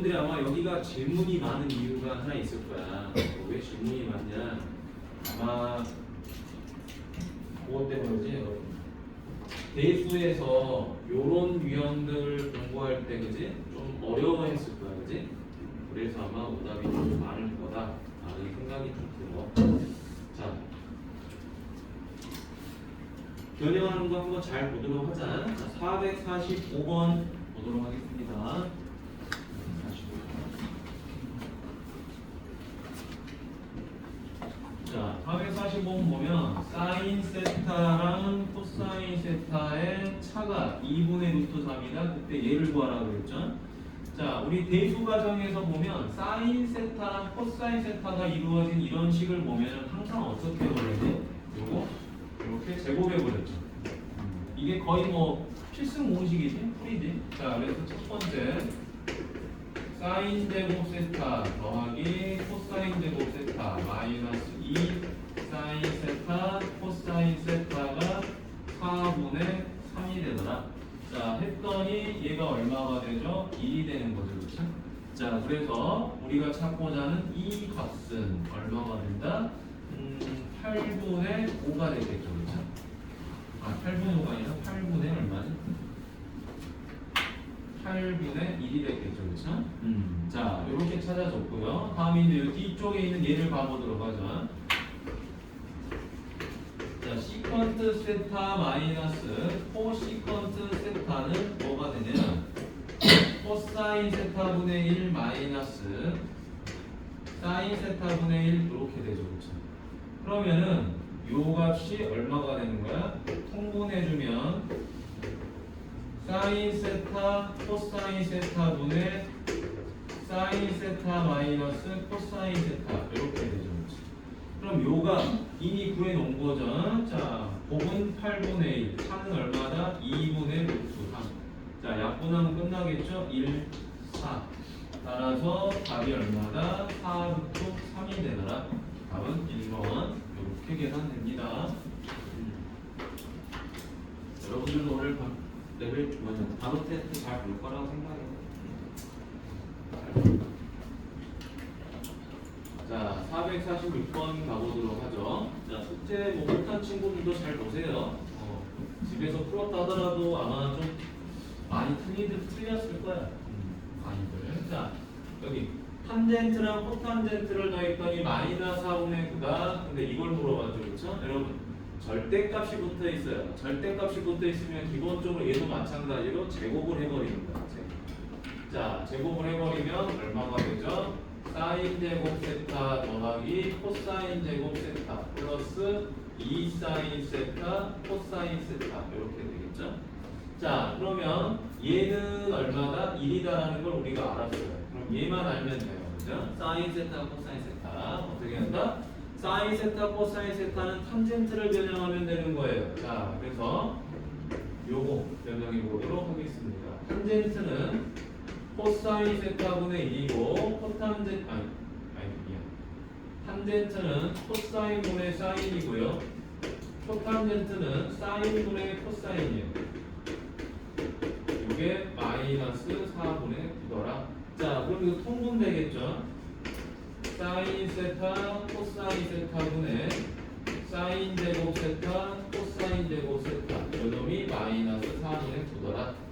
여러분들이 아마 여기가 질문이 많은 이유가 하나 있을 거야. 왜 질문이 많냐? 아마 그것 때문이지. 대수에서 요런 유형들 공부할 때 그지? 좀 어려워했을 거야, 그지? 그래서 아마 오답이 좀 많을 거다라는 생각이 좀 들어. 자, 변형하는 거 한번 잘 보도록 하자. 자, 445번 보도록 하겠습니다. 자, 445번 보면 사인 세타랑 코사인 세타의 차가 2분의 루트 3이다. 그때 얘를 구하라고 그랬죠. 자, 우리 대수 과정에서 보면 사인 세타랑 코사인 세타가 이루어진 이런 식을 보면 항상 어떻게 해버리지? 요거 이렇게 제곱해버렸죠. 이게 거의 뭐 필승 공식이지? 풀이지? 자, 그래서 첫 번째 사인 제곱 세타 더하기 코사인 제곱 세타 마이너스 2 사인 세타 코사인 세타가 4분의 3이 되더라. 자, 했더니 얘가 얼마가 되죠? 1이 되는 거죠. 그렇죠? 자, 그래서 우리가 찾고자 하는 이 값은 얼마가 된다? 8분의 5가 되겠죠. 그렇죠? 아, 8분의 5가 아니라 8분의 얼마지? 8분의 1이 됐겠죠. 그렇죠? 자, 이렇게 찾아줬고요. 다음 이제 뒤쪽에 있는 얘를 봐보도록 하죠. 자, 시컨트 세타 마이너스 코시컨트 세타는 뭐가 되냐? 코사인 세타분의 1 마이너스 사인 세타분의 1 이렇게 되죠. 그렇죠? 그러면은 요 값이 얼마가 되는 거야? 통분해주면 사인 세타 코사인 세타분의 사인 세타 마이너스 코사인 세타 이렇게 되죠. 그렇죠? 그럼 요가 이미 구해놓은 거죠. 자, 곱은 8분의 1, 차는 얼마다? 2분의 루트 3. 자, 약분하면 끝나겠죠? 1, 4. 따라서 답이 얼마다? 4 루트 3이 되더라. 답은 1번. 이렇게 계산됩니다. 여러분들도 오늘 레벨 단어 테스트 잘 볼 거라고 생각해요. 자, 446번 가보도록 하죠. 자, 숙제 뭐 못한 친구들도 잘 보세요. 집에서 풀었다 하더라도 아마 좀 많이 틀렸을 거야. 많이들. 자, 여기 탄젠트랑 코탄젠트를 더했더니 마이너스 4분의 9다. 근데 이걸 물어봤죠. 그렇죠? 여러분, 절대값이 붙어 있어요. 절대값이 붙어 있으면 기본적으로 얘도 마찬가지로 제곱을 해버리는 거야. 자, 제곱을 해버리면 얼마가 되죠? 사인 제곱 세타 더하기 코사인 제곱 세타 플러스 2 사인 세타 코사인 세타 이렇게 되겠죠? 자, 그러면 얘는 얼마다? 1이다라는 걸 우리가 알았어요. 그럼 얘만 알면 돼요. 그죠? 사인 세타 코사인 세타 어떻게 한다? 사인 세타 코사인 세타는 탄젠트를 변형하면 되는 거예요. 자, 그래서 요거 변형해 보도록 하겠습니다. 탄젠트는 코사인 세타분의 1이고 코탄젠트 탄젠트는 코사인분의 사인이고요. 코탄젠트는 사인분의 코사인이에요. 이게 마이너스 4분의 9더라. 자, 그럼 이거 통분되겠죠? 사인 세타 코사인 세타분의 사인 제곱 세타 코사인 제곱 세타 요놈이 마이너스 4분의 9더라.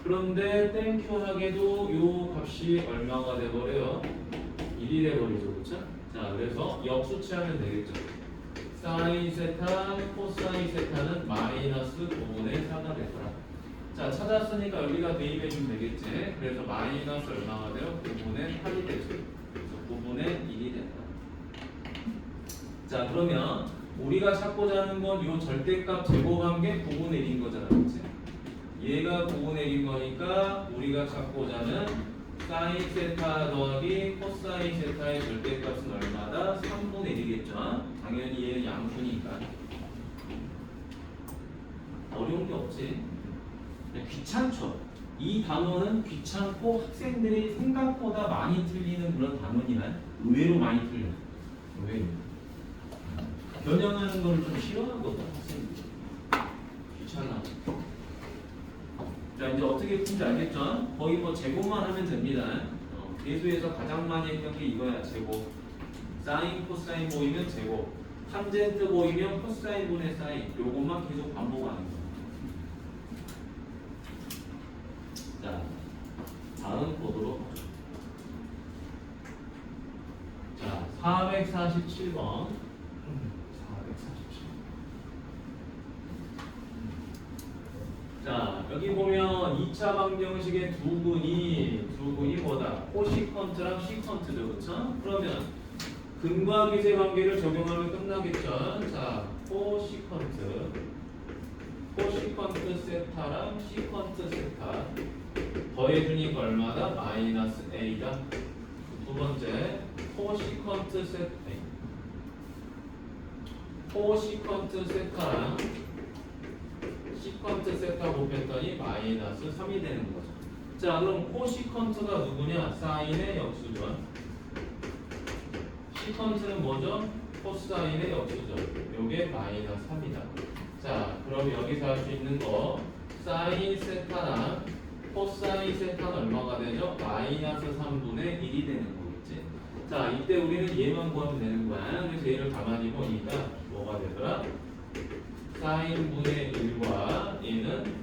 그런데 땡큐하게도 요 값이 얼마가 돼버려요? 1이 돼버리죠. 그쵸? 자, 그래서 역수치하면 되겠죠. 사인 세타 코사인 세타는 마이너스 5분의 4가 됐더라. 자, 찾았으니까 여기가 대입해주면 되겠지. 그래서 마이너스 얼마가 돼요? 9분의 8이 되죠. 그래서 9분의 1이 된다. 자, 그러면 우리가 찾고자 하는 건 요 절대값 제곱한 게 9분의 1인 거잖아. 그치? 얘가 9분의 1인 거니까 우리가 찾고자 하는 사인 세타 더하기 코사인 세타의 절대값은 얼마다? 3분의 1이겠죠. 당연히 얘는 양수니까. 어려운 게 없지. 귀찮죠. 이 단어는 귀찮고 학생들이 생각보다 많이 틀리는 그런 단어니만 의외로 많이 틀려. 의외로. 변형하는 걸 좀 싫어하거든 학생들이. 귀찮아. 자, 이제 어떻게 푼지 알겠죠? 거의 뭐 제곱만 하면 됩니다. 계수에서 가장 많이 했던 게 이거야. 제곱. 사인 코사인 보이면 제곱. 탄젠트 보이면 코사인 분의 사인. 요것만 계속 반복하는 거야. 자, 다음 보도록 하죠. 자, 447번. 447. 자, 여기 보면 2차 방정식의 두 분이 뭐다? 코시컨트랑 시컨트죠, 그렇죠? 그러면 근과 기세 관계를 적용하면 끝나겠죠. 자, 코시컨트 세타랑 시컨트 세타 더해주니까 얼마다? 마이너스 A다. 두 번째, 코시컨트 세타랑 시컨트 세타 곱했더니 마이너스 3이 되는 거죠. 자, 그럼 코시컨트가 누구냐? 사인의 역수죠. 시컨트는 뭐죠? 코사인의 역수죠. 요게 마이너스 3이다. 자, 그럼 여기서 할 수 있는 거 사인 세타랑 코사인 세타는 얼마가 되죠? 마이너스 3분의 1이 되는 거겠지. 자, 이때 우리는 얘만 구하면 되는 거야. 그래서 얘를 가만히 보니까 뭐가 되더라? 사인분의 1과 얘는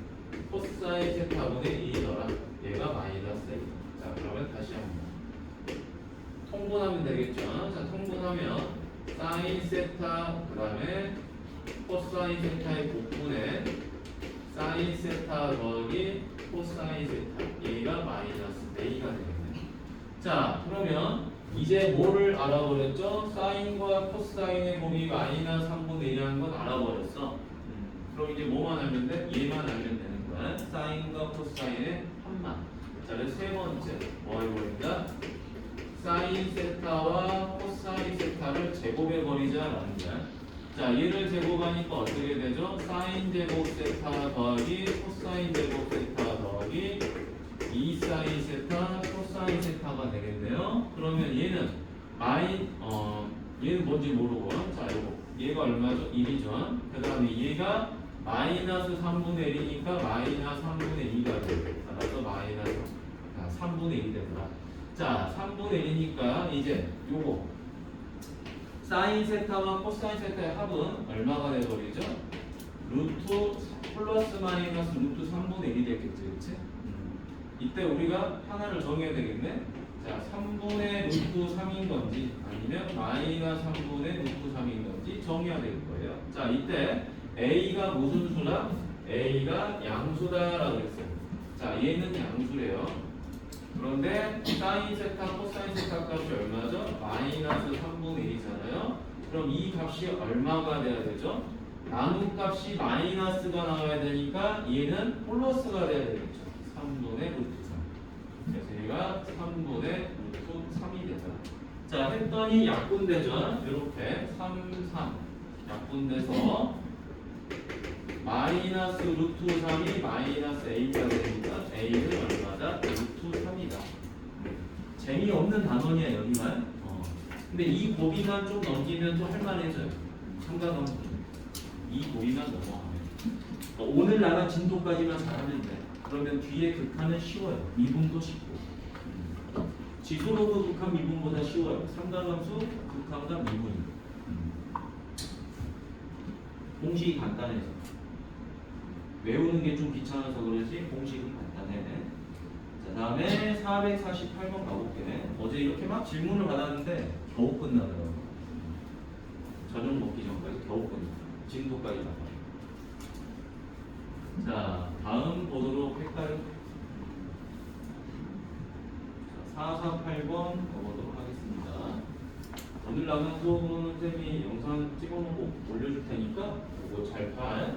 코사인 세타분의 2더라. 얘가 마이너스 1. 자, 그러면 다시 한번 통분하면 되겠죠. 자, 통분하면 사인 세타 그 다음에 코사인 세타의 곱분에 사인 세타 더하기 코사인 세타 얘가 마이너스 A가 되겠네. 자, 그러면 이제 뭐를 알아버렸죠? 사인과 코사인의 곱이 마이너스 3분의 1이라는 건 알아버렸어. 그럼 이제 뭐만 알면 돼? 얘만 알면 되는 거야. 사인과 코사인의 합만. 자, 그래서 세 번째 뭐 해버린다? 사인 세타와 코사인 세타를 제곱해버리자라는 거야. 자, 얘를 제곱하니까 어떻게 되죠? 사인 제곱 세타 더하기 코사인 제곱 세타 더하기 2 사인 세타 코사인 세타가 되겠네요. 그러면 얘는 얘는 뭔지 모르고, 자, 얘가 얼마죠? 1이죠. 그 다음에 얘가 마이너스 3분의 1이니까 마이너스 3분의 2가 돼요. 따라서 마이너스 3분의 1이 된다. 자, 3분의 1이니까 이제 요거 사인 세타와 코사인 세타의 합은 얼마가 돼버리죠? 루트 플러스 마이너스 루트 3분의 1이 되겠지, 그치? 이때 우리가 하나를 정해야 되겠네. 자, 3분의 루트 3인 건지 아니면 마이너스 3분의 루트 3인 건지 정해야 될 거예요. 자, 이때 A가 무슨 수다? A가 양수다라고 했어요. 자, 얘는 양수래요. 그런데 사인 세타, 코사인 세타 값이 얼마죠? 마이너스 3분의 1이잖아요. 그럼 이 값이 얼마가 돼야 되죠? 나눈 값이 마이너스가 나와야 되니까 얘는 플러스가 돼야 되겠죠. 3분의 루트 3. 그래서 얘가 3분의 루트 3이 되죠. 자, 했더니 약분되죠. 이렇게 3, 3 약분돼서 마이너스 루트 3이 마이너스 A가 되니까 A는 얼마다? 루트 3이다. 재미없는 단원이야 여기만. 근데 이 곱이만 좀 넘기면 또 할만해져요. 삼각함수. 이 곱이만 넘어가면. 오늘 나간 진도까지만 잘하면 돼. 그러면 뒤에 극한은 쉬워요. 미분도 쉽고. 지수로도 극한 미분보다 쉬워요. 삼각함수 극한과 미분이. 공식이 간단해서. 외우는 게 좀 귀찮아서 그러지 공식은 간단해. 자, 다음에 448번 가볼게. 어제 이렇게 막 질문을 받았는데 겨우 끝나더라고. 저녁 먹기 전까지 겨우 끝나. 진도까지 나가요. 자, 다음 보도록 할까요? 448번 가보도록 하겠습니다. 오늘 나간 수업은 쌤이 영상 찍어놓고 올려줄 테니까 그거 잘 봐.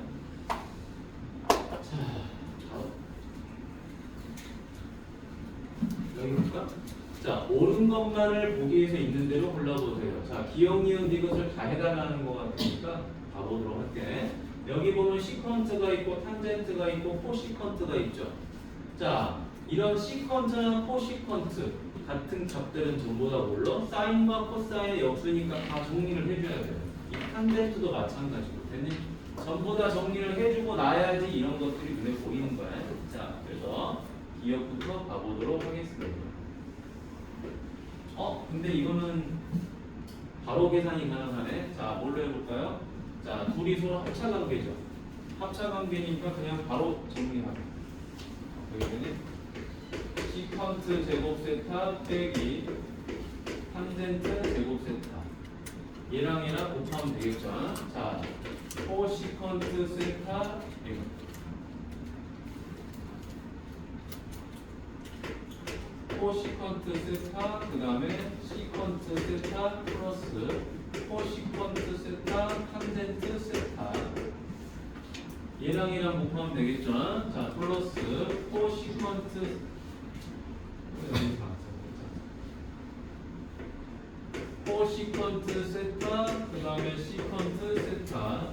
자, 여기 볼까? 자, 옳은 것만을 보기 위해서 있는 대로 골라보세요. 자, 기억, 니은, 이것을 다 해달라는 것 같으니까 가보도록 할게. 여기 보면 시컨트가 있고 탄젠트가 있고 코시컨트가 있죠. 자, 이런 시컨트나 코시컨트 같은 값들은 전부 다 뭘로? 사인과 코사인의 역수니까 다 정리를 해줘야 돼요. 이 탄젠트도 마찬가지고. 됐니? 전부 다 정리를 해주고 나야지 이런 것들이 눈에 보이는 거야. 자, 그래서 기억부터 가보도록 하겠습니다. 근데 이거는 바로 계산이 가능하네. 자, 뭘로 해볼까요? 자, 둘이 서로 합차관계죠. 합차관계니까 그냥 바로 정리하면 여기는 시컨트 제곱 세타 빼기 탄젠트 제곱 세타 얘랑 얘랑 곱하면 되겠죠. 자, 코시컨트 세타 이거 코시컨트 세타 그 다음에 시컨트 세타 플러스 코시컨트 세타 탄젠트 세타 얘랑 얘랑 곱하면 되겠죠. 자, 플러스 코시컨트 코시컨트 세타 그 다음에 시컨트 세타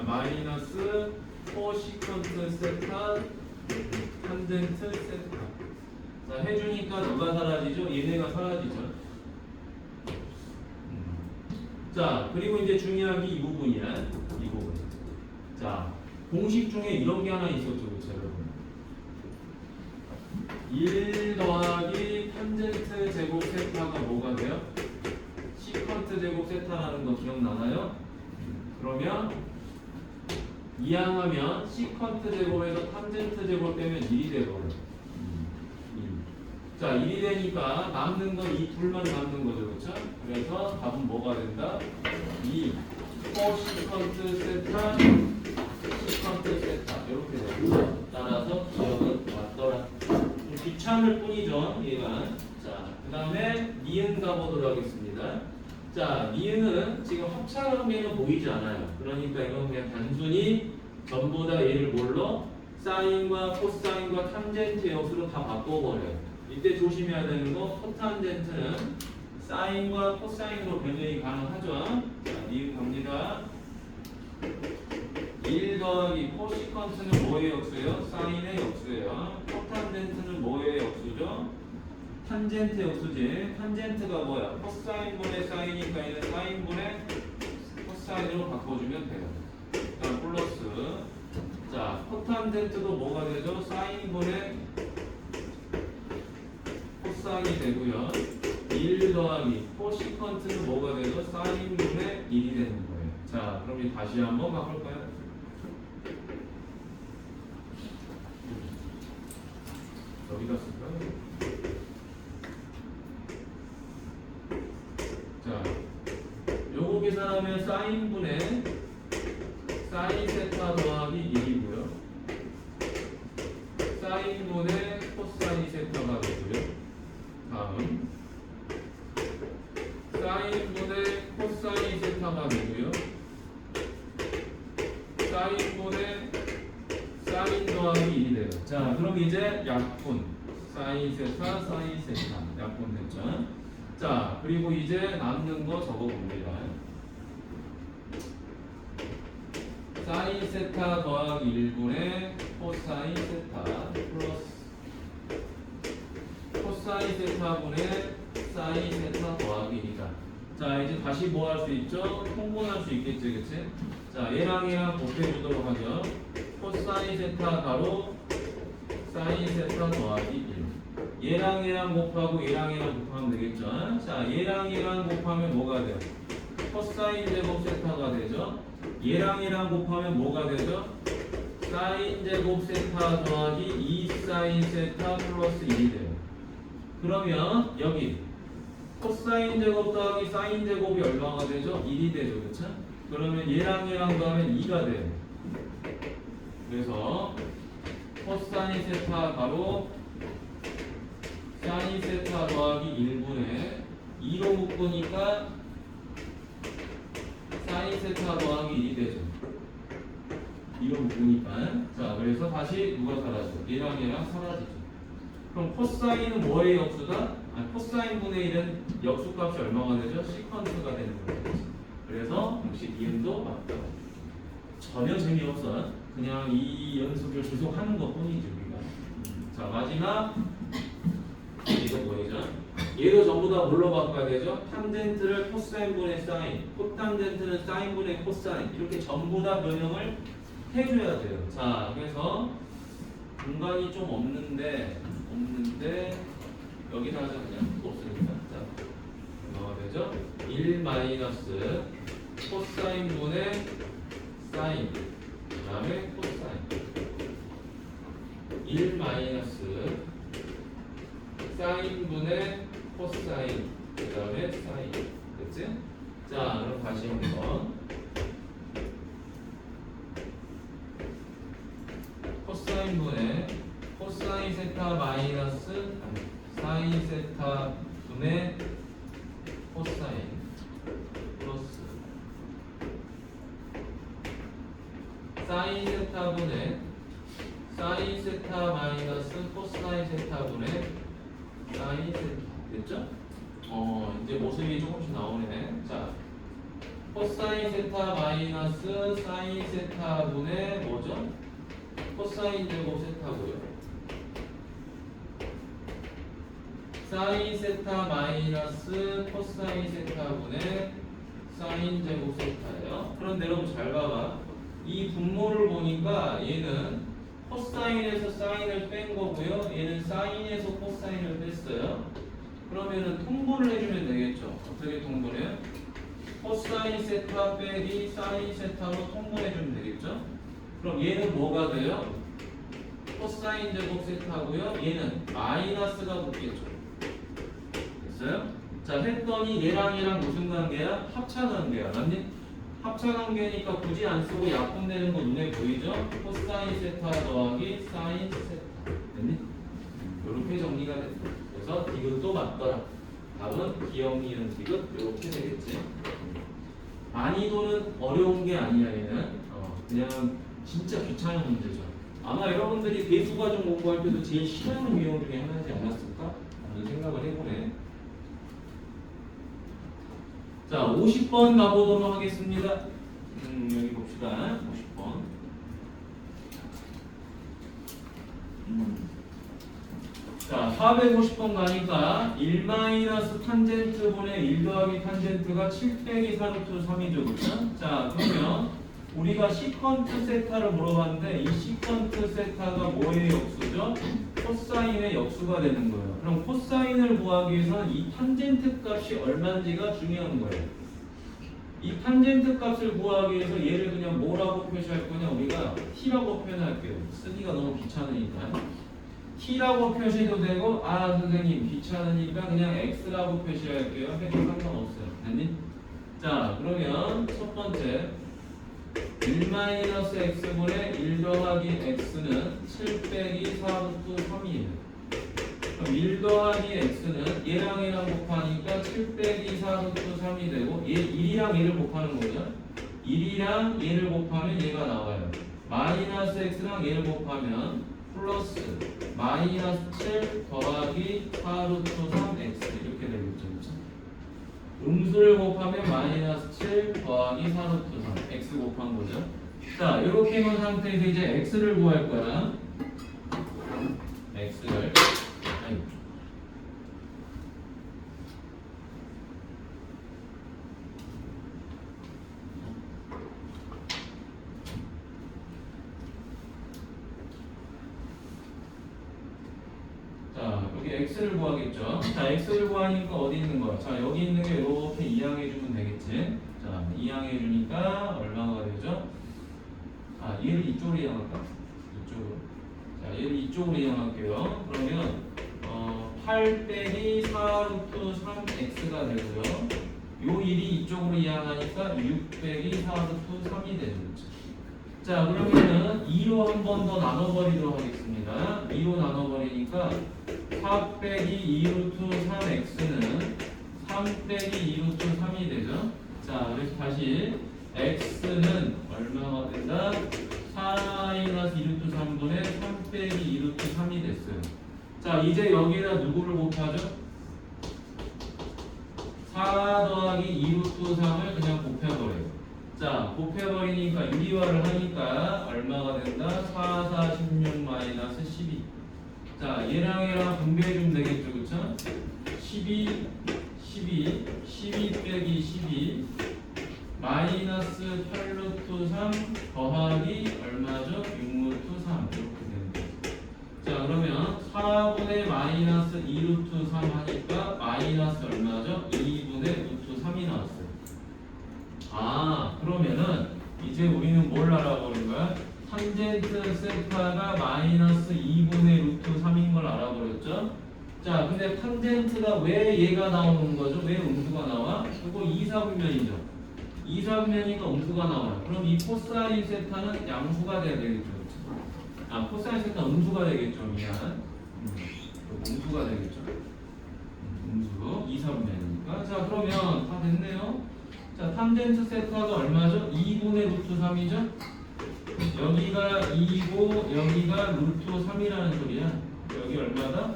마이너스 코시컨트 세타 탄젠트 세타. 자, 해주니까 누가 사라지죠? 얘네가 사라지죠. 자, 그리고 이제 중요한 게 이 부분이야. 이 부분. 자, 공식 중에 이런 게 하나 있었죠, 그렇죠, 여러분? 1 더하기 탄젠트 제곱 세타가 뭐가 돼요? 시컨트 제곱 세타라는 거 기억나나요? 그러면 이항하면 시컨트 제곱에서 탄젠트 제곱 빼면 1이 되거든요. 자, 1이 되니까 남는 건 이 둘만 남는 거죠, 그렇죠? 그래서 답은 뭐가 된다? 2 코시컨트 세타 시컨트 세타 이렇게 됩니다. 따라서 기억은 맞더라. 귀찮을 뿐이죠, 얘가. 자, 그 다음에 니은 가보도록 하겠습니다. 자, 니은은 지금 합차관계는 보이지 않아요. 그러니까 이건 그냥 단순히 전부 다 얘를 뭘로? 사인과 코사인과 탄젠트 역수로 다 바꿔버려요. 이때 조심해야 되는 거 코탄젠트는 사인과 코사인으로 변형이 가능하죠. 자, 니은 갑니다. 1 더하기 코시컨트는 뭐의 역수예요? 사인의 역수예요. 코탄젠트는 뭐의 역수죠? 탄젠트 역수지. 탄젠트가 뭐야? 코사인분의 사인이니까 얘는 사인분의 코사인으로 바꿔주면 돼요. 일단 플러스. 자, 코탄젠트도 뭐가 되죠? 사인분의 코사인이 되고요. 1 더하기 코시컨트는 뭐가 되죠? 사인분의 1이 되는 거예요. 자, 그럼 이제 다시 한번 바꿀까요? 여기다 쓸까요? 자, 요거 계산하면 사인분의 사인 세타 더하기 1이고요. 사인분의 코사인 세타가 되고요. 다음 사인분의 코사인 세타가 되고요. 사인분의 사인 더하기 1이 돼요. 자, 그럼 이제 약분 사인 세타 사인 세타 약분 됐죠. 자, 그리고 이제 남는 거 적어봅니다. 사인 세타 더하기 1분의 코사인 세타 플러스 코사인 세타분의 사인 세타 더하기 1이다. 자, 이제 다시 뭐 할 수 있죠? 통분할 수 있겠죠, 그치? 자, 얘랑 얘랑 곱해주도록 하죠. 코사인 세타 가로 사인 세타 더하기 1. 얘랑 얘랑 곱하고 얘랑 얘랑 곱하면 되겠죠? 자, 얘랑 얘랑 곱하면 뭐가 돼요? 코사인 제곱 세타가 되죠? 얘랑 얘랑 곱하면 뭐가 되죠? 사인 제곱 세타 더하기 2 사인 세타 플러스 1이 돼요. 그러면 여기 코사인 제곱 더하기 사인 제곱이 얼마가 되죠? 1이 되죠, 그렇죠? 그러면 얘랑 얘랑 더하면 2가 돼요. 그래서 코사인 세타 가로 사인 세타 더하기 1분의 2로 묶으니까 사인 세타 더하기 1이 되죠. 2로 묶으니까. 자, 그래서 다시 누가 사라져? 얘랑 얘랑 사라지죠. 그럼 코사인은 뭐의 역수다? 코사인 분의 1은 역수값이 얼마가 되죠? 시컨트가 되는 거예요. 그래서 역시 니은도 맞다. 전혀 재미없어. 그냥 이 연습을 계속 하는 것 뿐이지 우리가. 자, 마지막 이거 뭐죠? 얘도 전부 다 뭘로 바꿔야 되죠? 탄젠트를 코사인 분의 사인, 코탄젠트는 사인 분의 코사인 이렇게 전부 다 변형을 해줘야 돼요. 자, 그래서 공간이 좀 없는데 여기다 하자. 그냥 또 없으니까. 자, 그죠? 1 마이너스 코사인분의 사인 그 다음에 코사인 1 마이너스 사인분의 코사인 그 다음에 사인 됐지? 자 그럼 다시 한번 코사인분의 코사인 세타 마이너스 사인 세타 분의 코사인 플러스 사인 세타 분의 사인 세타 마이너스 코사인 세타 분의 사인 세타 됐죠? 이제 모습이 조금씩 나오네. 자 코사인 세타 마이너스 사인 세타 분의 뭐죠? 코사인 제곱 세타고요. 사인 세타 마이너스 코사인 세타분의 사인 제곱 세타예요. 그런데 여러분 잘 봐봐. 이 분모를 보니까 얘는 코사인에서 사인을 뺀 거고요. 얘는 사인에서 코사인을 뺐어요. 그러면은 통분을 해주면 되겠죠. 어떻게 통분해요? 코사인 세타 빼기 사인 세타로 통분해주면 되겠죠. 그럼 얘는 뭐가 돼요? 코사인 제곱 세타고요. 얘는 마이너스가 붙겠죠. 됐어요? 자 했더니 얘랑 얘랑 무슨 관계야? 합차 관계야. 맞니? 합차 관계니까 굳이 안 쓰고 약분되는 거 눈에 보이죠? 코사인 세타 더하기 사인 세타. 됐니? 이렇게 정리가 됐다. 그래서 디귿도 맞더라. 답은 기억, 니은, 디귿 이렇게 되겠지. 난이도는 어려운 게 아니야 얘는. 그냥 진짜 귀찮은 문제죠. 아마 여러분들이 배수과정 공부할 때도 제일 싫어하는 유형 중에 하나지 않았을까? 라는 생각을 해보네. 자, 50번 가보도록 하겠습니다. 여기 봅시다. 50번. 자, 450번 가니까 1 마이너스 탄젠트 분의 1 더하기 탄젠트가 7 빼기 4루트 3이죠. 그렇죠? 자, 그러면 우리가 시컨트 세타를 물어봤는데 이 시컨트 세타가 뭐의 역수죠? 코사인의 역수가 되는 거예요. 그럼 코사인을 구하기 위해서는 이 탄젠트 값이 얼마인지가 중요한 거예요. 이 탄젠트 값을 구하기 위해서 얘를 그냥 뭐라고 표시할 거냐? 우리가 t라고 표현할게요. 쓰기가 너무 귀찮으니까 t라고 표시해도 되고 선생님 귀찮으니까 그냥 x라고 표시할게요. 해도 상관없어요. 됐니? 자 그러면 첫 번째 1-x분의 1 더하기 x는 7 빼기 4루트 3이에요. 그럼 1 더하기 x는 얘랑 얘랑 곱하니까 7 빼기 4루트 3이 되고 얘 1이랑 얘를 곱하는 거죠. 1이랑 얘를 곱하면 얘가 나와요. 마이너스 x랑 얘를 곱하면 플러스 마이너스 7 더하기 4루트 3x 이렇게 되겠죠. 그렇죠? 음수를 곱하면 마이너스 7 더하기 4루트 3 x 곱한 거죠. 자 이렇게 해놓은 상태에서 이제 x를 구할 거야. x를 자 여기 x를 구하겠죠. 자 x를 구하니까 어디 있는 거야? 자 여기 있는 게 이렇게 이항해 주면 되겠지. 자 이항해 주니까 얼마가 되죠? 얘를 이쪽으로 이항할까? 이쪽으로. 자 얘를 이쪽으로 이항할게요. 그러면 8 빼기 4루트 3x가 되고요. 요 1이 이쪽으로 이항하니까 6 빼기 4루트 3이 되죠. 자 그러면은 2로 한 번 더 나눠버리도록 하겠습니다. 2로 나눠버리니까 4 빼기 2루트 3x는 3 빼기 2루트 3이 되죠. 자 그래서 다시 x는 얼마가 된다? 4 마이너스 2루트 3분의 3 빼기 2루트 3이 됐어요. 자 이제 여기다 누구를 곱하죠? 4 더하기 2루트 3을 그냥 곱해버려요. 자 곱해버리니까 유리화를 하니까 얼마가 된다? 4, 4, 16 마이너스 12. 자 얘랑 얘랑 분배해주면 되겠죠. 그쵸? 12 빼기 12 마이너스 8루트 3 더하기 얼마죠? 6루트 3 이렇게 되는 거죠. 자 그러면 4분의 마이너스 2루트 3 하니까 마이너스 얼마죠? 2분의 루트 아, 그러면은 이제 우리는 뭘 알아보는 거야? 탄젠트 세타가 마이너스 2분의 루트 3인 걸 알아버렸죠? 자, 근데 탄젠트가 왜 얘가 나오는 거죠? 왜 음수가 나와? 그거 2사분면이죠. 2사분면이니까 음수가 나와요. 그럼 이 코사인 세타는 양수가 돼야 되겠죠. 아, 코사인 세타 음수가 되겠죠. 미안. 음수가 되겠죠. 음수 2사분면이니까. 자, 그러면 다 됐네요. 자, 탄젠트 세타가 얼마죠? 2분의 루트 3이죠? 여기가 2고 여기가 루트 3이라는 소리야. 여기 얼마다?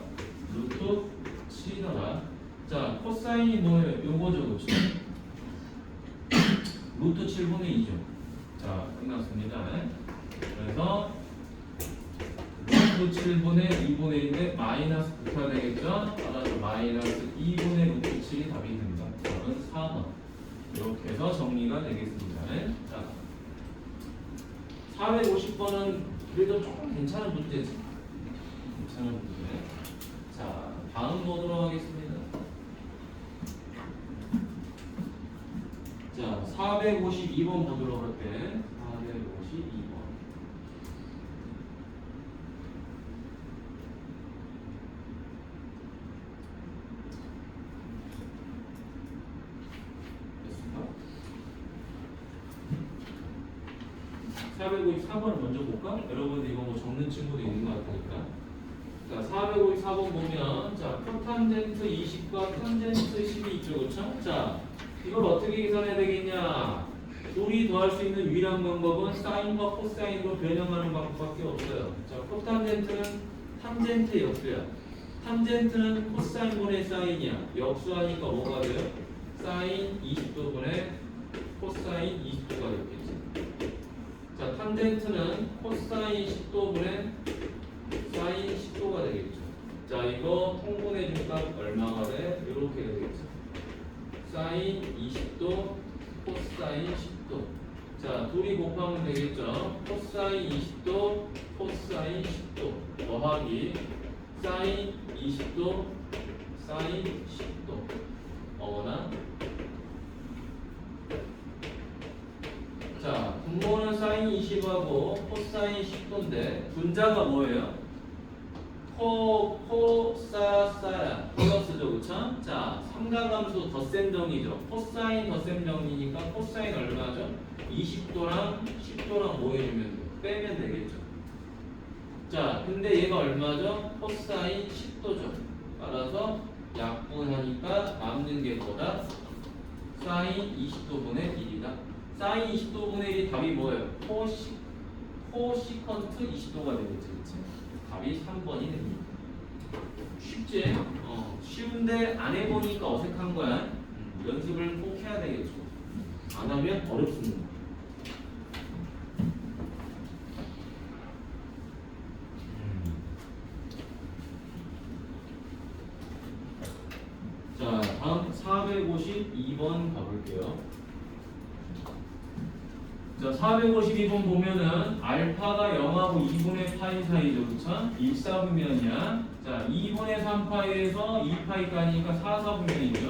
루트 7이더라. 자, 코사인이 뭐예요? 요거죠, 그렇죠? 루트 7분의 2죠. 자, 끝났습니다. 그래서 루트 7분의 2분의 1인데 마이너스 붙어야 되겠죠? 따라서 마이너스 2분의 루트 7이 답이 됩니다. 답은 4번. 이렇게 해서 정리가 되겠습니다. 자, 450번은 그래도 조금 괜찮은 문제지. 괜찮은 문제. 자, 다음 보도록 하겠습니다. 자, 452번 보도록 할게. 452번. 됐습니다. 454번을 먼저 볼까? 여러분들 이거 뭐 적는 친구도 있는 것 같으니까. 자, 454번 보면, 자, 코탄젠트 20과 탄젠트 10이 있죠, 그렇죠? 자, 이걸 어떻게 계산해야 되겠냐? 둘이 더할 수 있는 유일한 방법은 사인과 코사인으로 변형하는 방법밖에 없어요. 자, 코탄젠트는 탄젠트의 역수야. 탄젠트는 코사인분의 사인이야. 역수하니까 뭐가 돼요? 사인 20도분의 코사인 20도가 되겠지. 자, 탄젠트는 코사인 10도분의 사인 10도가 되겠죠. 자, 이거 통분해 준 값 얼마가 돼? 이렇게 되겠죠. 사인 20도, 코사인 10도. 자, 둘이 곱하면 되겠죠. 코사인 20도, 코사인 10도 더하기 사인 20도, 사인 10도. 어머나. 자, 분모는 사인 20하고 코사인 10도인데 분자가 뭐예요? 코사사야 플러스죠, 그쵸? 자, 삼각함수 덧셈 정리죠. 코사인 덧셈 정리니까 코사인 얼마죠? 20도랑 10도랑 뭐 해주면 돼요? 빼면 되겠죠. 자, 근데 얘가 얼마죠? 코사인 10도죠. 따라서 약분하니까 남는 게 뭐다? 사인 20도분의 1이다. 사인 20도분의 1이 답이 뭐예요? 코시컨트 20도가 되겠지, 그치? 답이 3번이 됩니다. 쉽지? 쉬운데 안 해보니까 어색한 거야. 연습을 꼭 해야 되겠죠. 안 하면 어렵습니다. 자, 다음 452번 가볼게요. 자, 452번 보면은 알파가 0하고 2분의 파이 사이죠, 그쵸? 1사분면이야. 자, 2분의 3파이에서 2파이까지니까 4사분면이죠.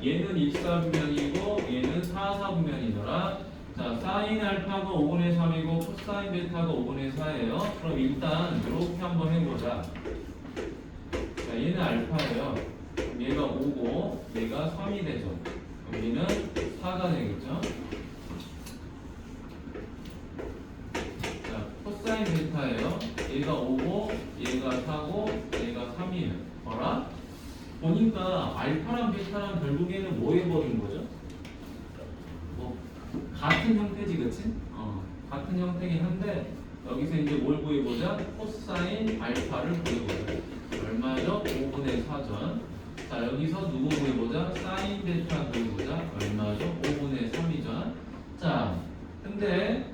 얘는 1사분면이고 얘는 4사분면이더라. 자, 사인 알파가 5분의 3이고 코사인 베타가 5분의 4예요. 그럼 일단 이렇게 한번 해보자. 자, 얘는 알파예요. 얘가 5고 얘가 3이 되죠. 여기는 4가 되겠죠. 코사인 베타예요. 얘가 5고 얘가 4고 얘가 3이에요. 봐라. 보니까 알파랑 베타랑 결국에는 뭐 해버린 거죠? 뭐 같은 형태지, 그치? 같은 형태긴 한데 여기서 이제 뭘 구해보자? 코사인 알파를 구해보자. 얼마죠? 5분의 4전. 자, 여기서 누구 구해보자? 사인 베타 구해보자. 얼마죠? 5분의 3이죠. 자, 근데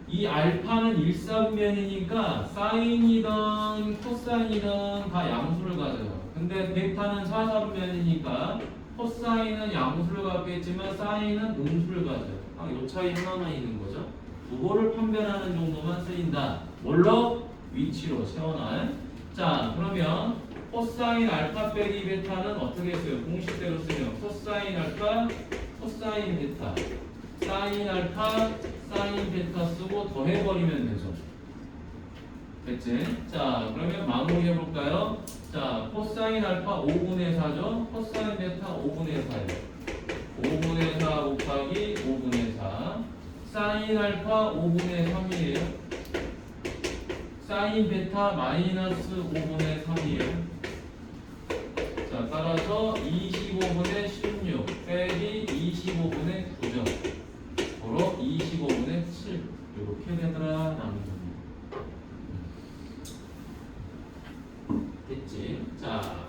이 알파는 일사분면이니까 사인이든 코사인이든 다 양수를 가져요. 근데 베타는 사사분면이니까 코사인은 양수를 갖겠지만 사인은 음수를 가져요. 요 차이 하나만 있는 거죠. 그거를 판별하는 정도만 쓰인다. 뭘로? 위치로 세워놔. 자, 그러면 코사인 알파 빼기 베타는 어떻게 써요? 공식대로 쓰면 코사인 알파, 코사인 베타. 사인 알파 사인 베타 쓰고 더해버리면 되죠. 됐지? 자, 그러면 마무리 해볼까요? 자, 코사인 알파 5분의 4죠? 코사인 베타 5분의 4예요. 5분의 4 곱하기 5분의 4. 사인 알파 5분의 3이에요. 사인 베타 마이너스 5분의 3이에요. 자, 따라서 25분의 16 빼기 25분의 9죠. 바로 25분의 7. 이렇게 되더라 남는 겁니다. 됐지? 자,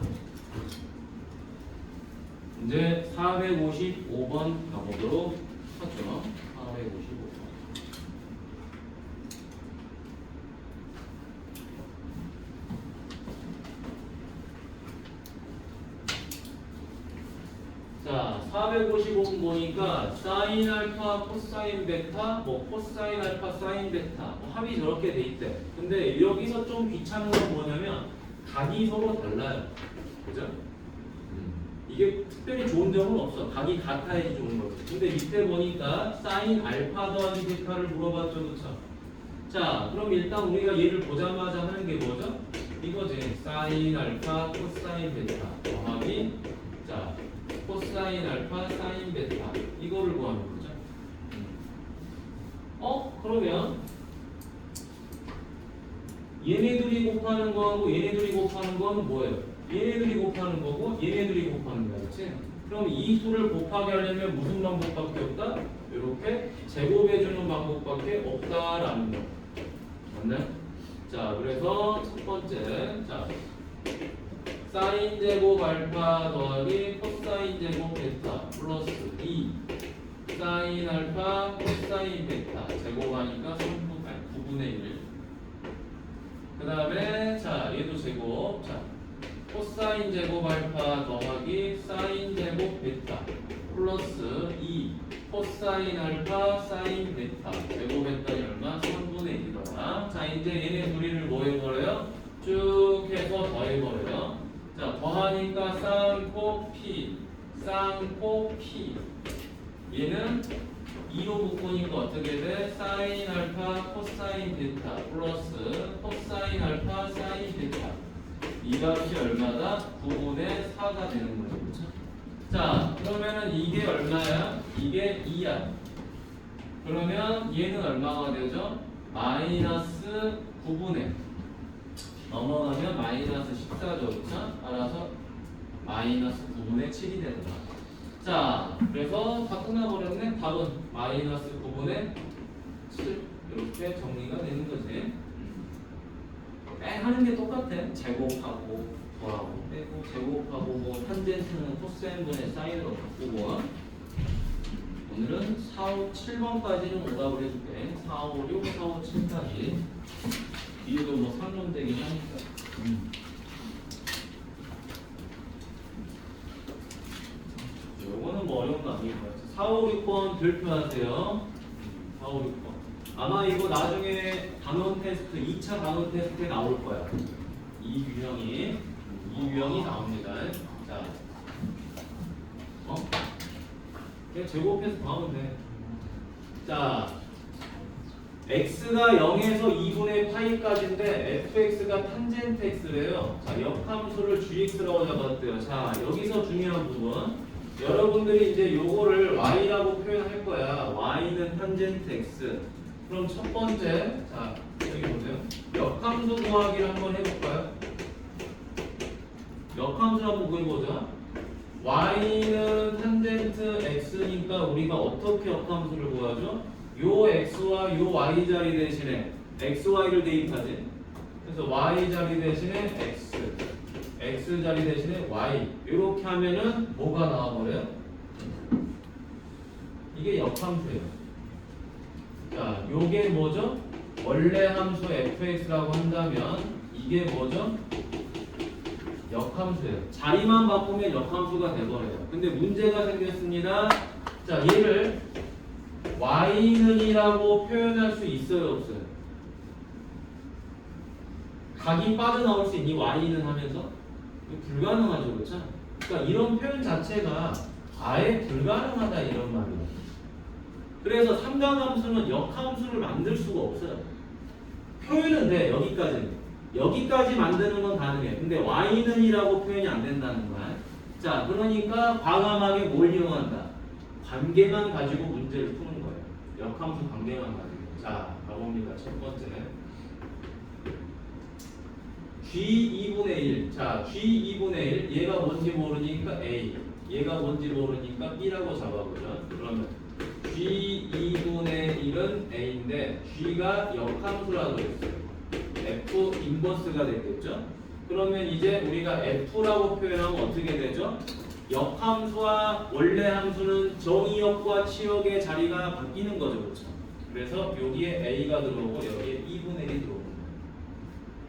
이제 455번 가보도록 하죠. 455번. 자, 455번 보니까 사인 알파, 코사인 베타, 뭐 코사인 알파, 사인 베타 뭐 합이 저렇게 돼 있대. 근데 여기서 좀 귀찮은 건 뭐냐면 각이 서로 달라요. 그죠? 이게 특별히 좋은 점은 없어. 각이 같아야지 좋은 거지. 근데 밑에 보니까 사인 알파 더하기 베타를 물어봤죠. 그쵸? 자, 그럼 일단 우리가 얘를 보자마자 하는 게 뭐죠? 이거지. 사인 알파 코사인 베타 더하기 자 코사인 알파 사인 베타 이거를 구하는 거죠. 그러면 얘네들이 곱하는 거하고 얘네들이 곱하는 거는 뭐예요? 얘네들이 곱하는 거고 얘네들이 곱하는 거야. 그치? 그럼 이 수를 곱하게 하려면 무슨 방법밖에 없다? 이렇게 제곱해주는 방법밖에 없다라는 거. 맞나요? 자, 그래서 첫 번째 자 사인 제곱 알파 더하기 코사인 제곱 베타 플러스 2 사인 알파 코사인 베타 제곱하니까 9분의 1. 그 다음에 자 얘도 제곱 자 코사인 제곱 알파 더하기 사인 제곱 베타 플러스 2 코사인 알파 사인 베타 제곱했더니 얼마? 3분의 1이더라. 자 이제 얘네 둘이를 뭐 해버려요? 쭉 해서 더해버려요. 자 더하니까 쌍코 P 쌍코 P 얘는 2로 묶으니까 어떻게 돼? 사인 알파 코사인 베타 플러스 코사인 알파 사인 베타 이 값이 얼마다? 9분의 4가 되는 거죠. 그렇죠? 자 그러면은 이게 얼마야? 이게 2야. 그러면 얘는 얼마가 되죠? 마이너스 9분의 넘어가면 마이너스 14죠. 그렇죠? 따라서 마이너스 9분의 7이 된다. 자, 그래서 다 끝나버렸네. 답은 마이너스 9분의 7 이렇게 정리가 되는 거지. 하는 게 똑같아. 제곱하고 더하고 빼고 제곱하고 뭐 탄젠트는 코사인분의 사인으로 바꾸고. 오늘은 4, 5, 7번까지는 오답을 해줄게. 4, 5, 6, 4, 5, 7까지. 뒤에도 뭐 상론되긴 하니까. 요거는 뭐 어려운 거 아닐 것 같아요. 4, 5, 6번 별표하세요. 4, 5, 6번. 아마 이거 나중에 단원 테스트, 2차 단원 테스트에 나올 거야. 이 유형이 나옵니다. 자, 그냥 제곱해서 더하면 돼. 자, x가 0에서 2분의 파이까지인데 fx가 탄젠트 x래요. 자, 역함수를 gx라고 잡았대요. 자, 여기서 중요한 부분. 여러분들이 이제 요거를 y라고 표현할 거야. y는 탄젠트 x. 그럼 첫 번째, 자 여기 보세요. 역함수 구하기를 한번 해볼까요? 역함수 한번 구해보자. y는 탄젠트 x니까 우리가 어떻게 역함수를 구하죠? 요 x와 요 y 자리 대신에 x, y를 대입하지. 그래서 y 자리 대신에 x 자리 대신에 y 이렇게 하면은 뭐가 나와버려요? 이게 역함수예요. 자, 요게 뭐죠? 원래 함수 fx라고 한다면 이게 뭐죠? 역함수예요. 자리만 바꾸면 역함수가 돼버려요. 근데 문제가 생겼습니다. 자, 얘를 y는이라고 표현할 수 있어요, 없어요? 각이 빠져나올 수 있니? y는 하면서? 불가능하죠, 그렇죠? 그러니까 이런 표현 자체가 아예 불가능하다 이런 말이에요. 그래서 삼각함수는 역함수를 만들 수가 없어요. 표현은 돼. 여기까지 만드는 건 가능해. 근데 y는 이라고 표현이 안 된다는 거야. 자, 그러니까 과감하게 뭘 이용한다? 관계만 가지고 문제를 푸는 거예요. 역함수 관계만 가지고. 자, 가봅니다. 첫 번째. g 2분의 1. 자, g 2분의 1. 얘가 뭔지 모르니까 a. 얘가 뭔지 모르니까 b라고 잡아보죠. 그러면 g 2분의 1은 a인데 g가 역함수라고 했어요. f 인버스가 됐겠죠. 그러면 이제 우리가 f라고 표현하면 어떻게 되죠? 역함수와 원래 함수는 정의역과 치역의 자리가 바뀌는 거죠. 그렇죠? 그래서 여기에 a가 들어오고 여기에 2분의 1이 들어오는 거예요.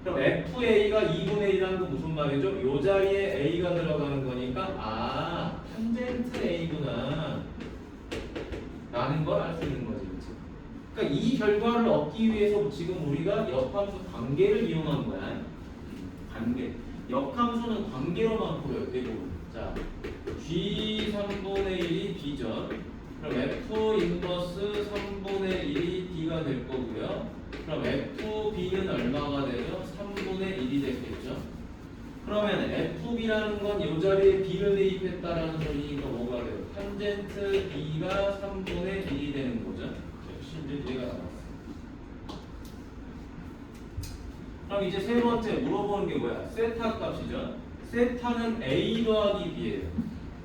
그럼 fa가 2분의 1이라는 건 무슨 말이죠? 이 자리에 a가 들어가는 거니까 탄젠트 a구나 라는 걸 알 수 있는 거지. 그렇죠? 그러니까 이 결과를 얻기 위해서 지금 우리가 역함수 관계를 이용한 거야. 관계. 역함수는 관계로만 보여요. 대부분. 자, g 3분의 1이 b죠. 그럼 f 인버스 3분의 1이 d가 될 거고요. 그럼 fb는 얼마가 되죠? 3분의 1이 됐겠죠. 그러면 fb라는 건 이 자리에 b를 대입했다라는 소리니까 뭐가 돼요? 탄젠트 b가 3분의 1이 되는 거죠. 실제 얘가 나왔어. 그럼 이제 세 번째 물어보는 게 뭐야? 세타 값이죠. 세타는 a 더하기 b예요.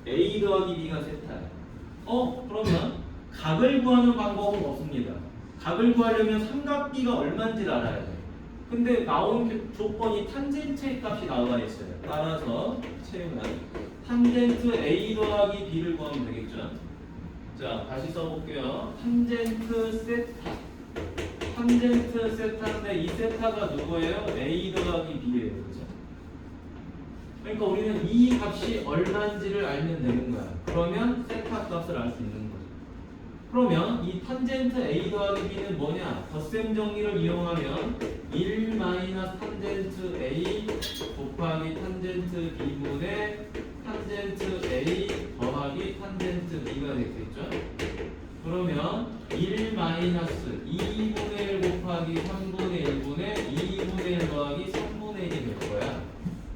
a 더하기 b가 세타예요. 그러면 각을 구하는 방법은 없습니다. 각을 구하려면 삼각비가 얼마인지를 알아야 돼. 근데 나온 조건이 탄젠트의 값이 나와 있어요. 따라서 채우면 탄젠트 a 더하기 b를 구하면 되겠죠. 자, 다시 써볼게요. 탄젠트 세타. 탄젠트 세타인데 이 세타가 누구예요? a 더하기 b예요. 그렇죠? 그러니까 우리는 이 값이 얼마인지를 알면 되는 거야. 그러면 세타 값을 알 수 있는 거죠. 그러면 이 탄젠트 a 더하기 b는 뭐냐? 덧셈 정리를 이용하면 1 마이너스 탄젠트 a 곱하기 탄젠트 b분의 탄젠트 a 더하기 탄젠트 b가 되겠죠? 그러면 1 마이너스 2분의 1 곱하기 3분의 1분의 2분의 1 더하기 3분의 1이 될 거야.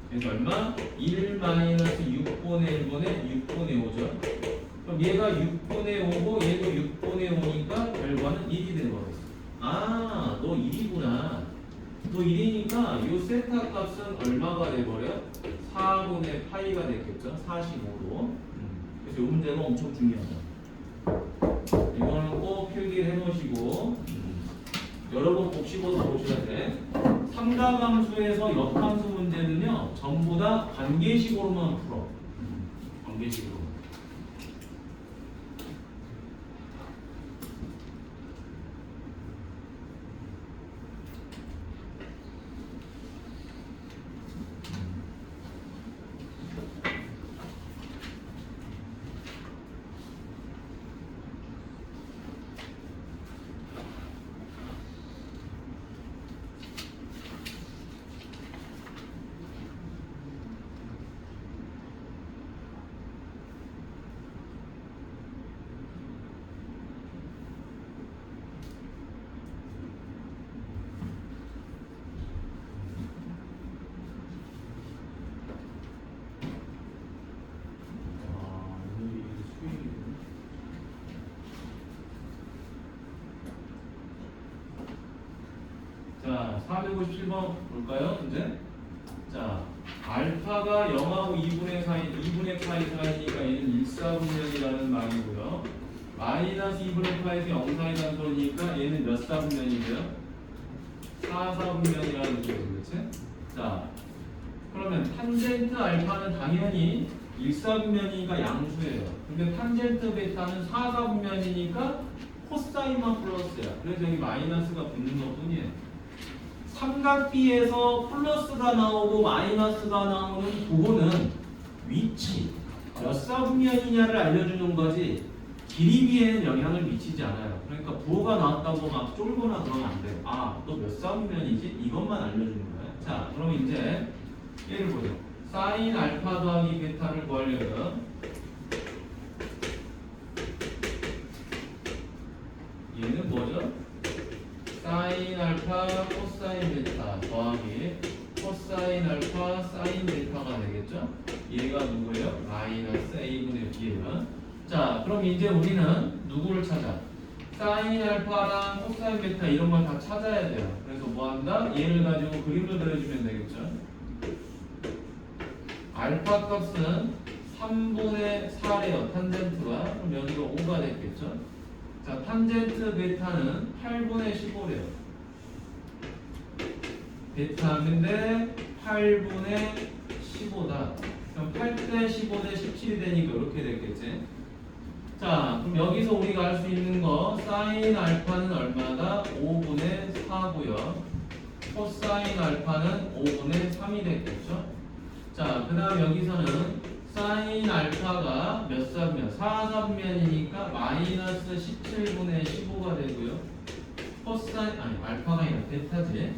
그래서 얼마? 1 마이너스 6분의 1분의 6분의 5죠. 그럼 얘가 6분의 5고 얘도 6분의 5니까 결과는 1이 되버렸어. 너 1이구나. 너 1이니까 이 세타 값은 얼마가 돼버려? 4분의 파이가 됐겠죠? 45도. 그래서 이 문제가 엄청 중요하다. 이거는 꼭 필기를 해놓으시고 여러분 복식으로 보셔야 돼. 삼각함수에서 역함수 문제는요 전부 다 관계식으로만 풀어. 관계식으로. 자, 457번 볼까요? 이제 자, 알파가 0하고 2분의 파이 사이니까 얘는 1사분면이라는 말이고요. 마이너스 2분의 파이에서 0 사이라는 소리니까 얘는 몇 사분면이고요? 4사분면이라는 거죠. 그렇지? 자, 그러면 탄젠트 알파는 당연히 1사분면이니까 양수예요. 근데 탄젠트 베타는 4사분면이니까 코사인만 플러스야. 그래서 여기 마이너스가 붙는 것 뿐이에요. 삼각비에서 플러스가 나오고 마이너스가 나오는 그거는 위치, 몇 사분면이냐를 알려주는 거지 길이비에는 영향을 미치지 않아요. 그러니까 부호가 나왔다고 막 쫄거나 그러면 안 돼요. 너 몇 사분면이지? 이것만 알려주는 거예요. 자, 그럼 이제 얘를 보죠. 사인 알파 더하기 베타를 구하려면 알파 코사인 베타 더하기 코사인 알파 사인 베타가 되겠죠? 얘가 누구예요? 마이너스 a분의 b예요. 자, 그럼 이제 우리는 누구를 찾아? 사인 알파랑 코사인 베타 이런 걸 다 찾아야 돼요. 그래서 뭐 한다? 얘를 가지고 그림을 그려주면 되겠죠? 알파 값은 3분의 4래요. 탄젠트가. 그럼 여기가 5가 됐겠죠? 자, 탄젠트 베타는 8분의 15래요. 베타인데 8분의 15다. 그럼 8대 15대 17이 되니까 이렇게 됐겠지? 자, 그럼 여기서 우리가 알 수 있는 거 사인 알파는 얼마다? 5분의 4고요. 코사인 알파는 5분의 3이 됐겠죠? 자, 그 다음 여기서는 사인 알파가 몇 사면? 4사면이니까 마이너스 17분의 15가 되고요. 코사인, 아니 알파가 아니라 베타지.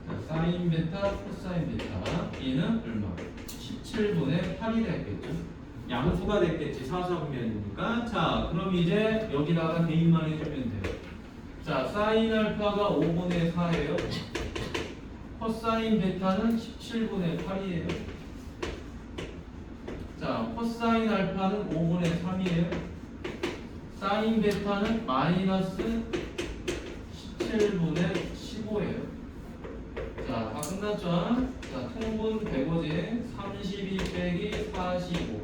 자, 사인 베타, 코사인 베타 얘는 얼마? 17분의 8이 됐겠죠? 양수가 됐겠지. 4사분면이니까. 자, 그럼 이제 여기다가 대입만 해주면 돼요. 자, 사인 알파가 5분의 4예요. 코사인 베타는 17분의 8이에요. 자, 코사인 알파는 5분의 3이에요. 사인 베타는 마이너스 17분의 15예요. 자, 다 끝났죠? 자, 통분 105지 32 빼기 45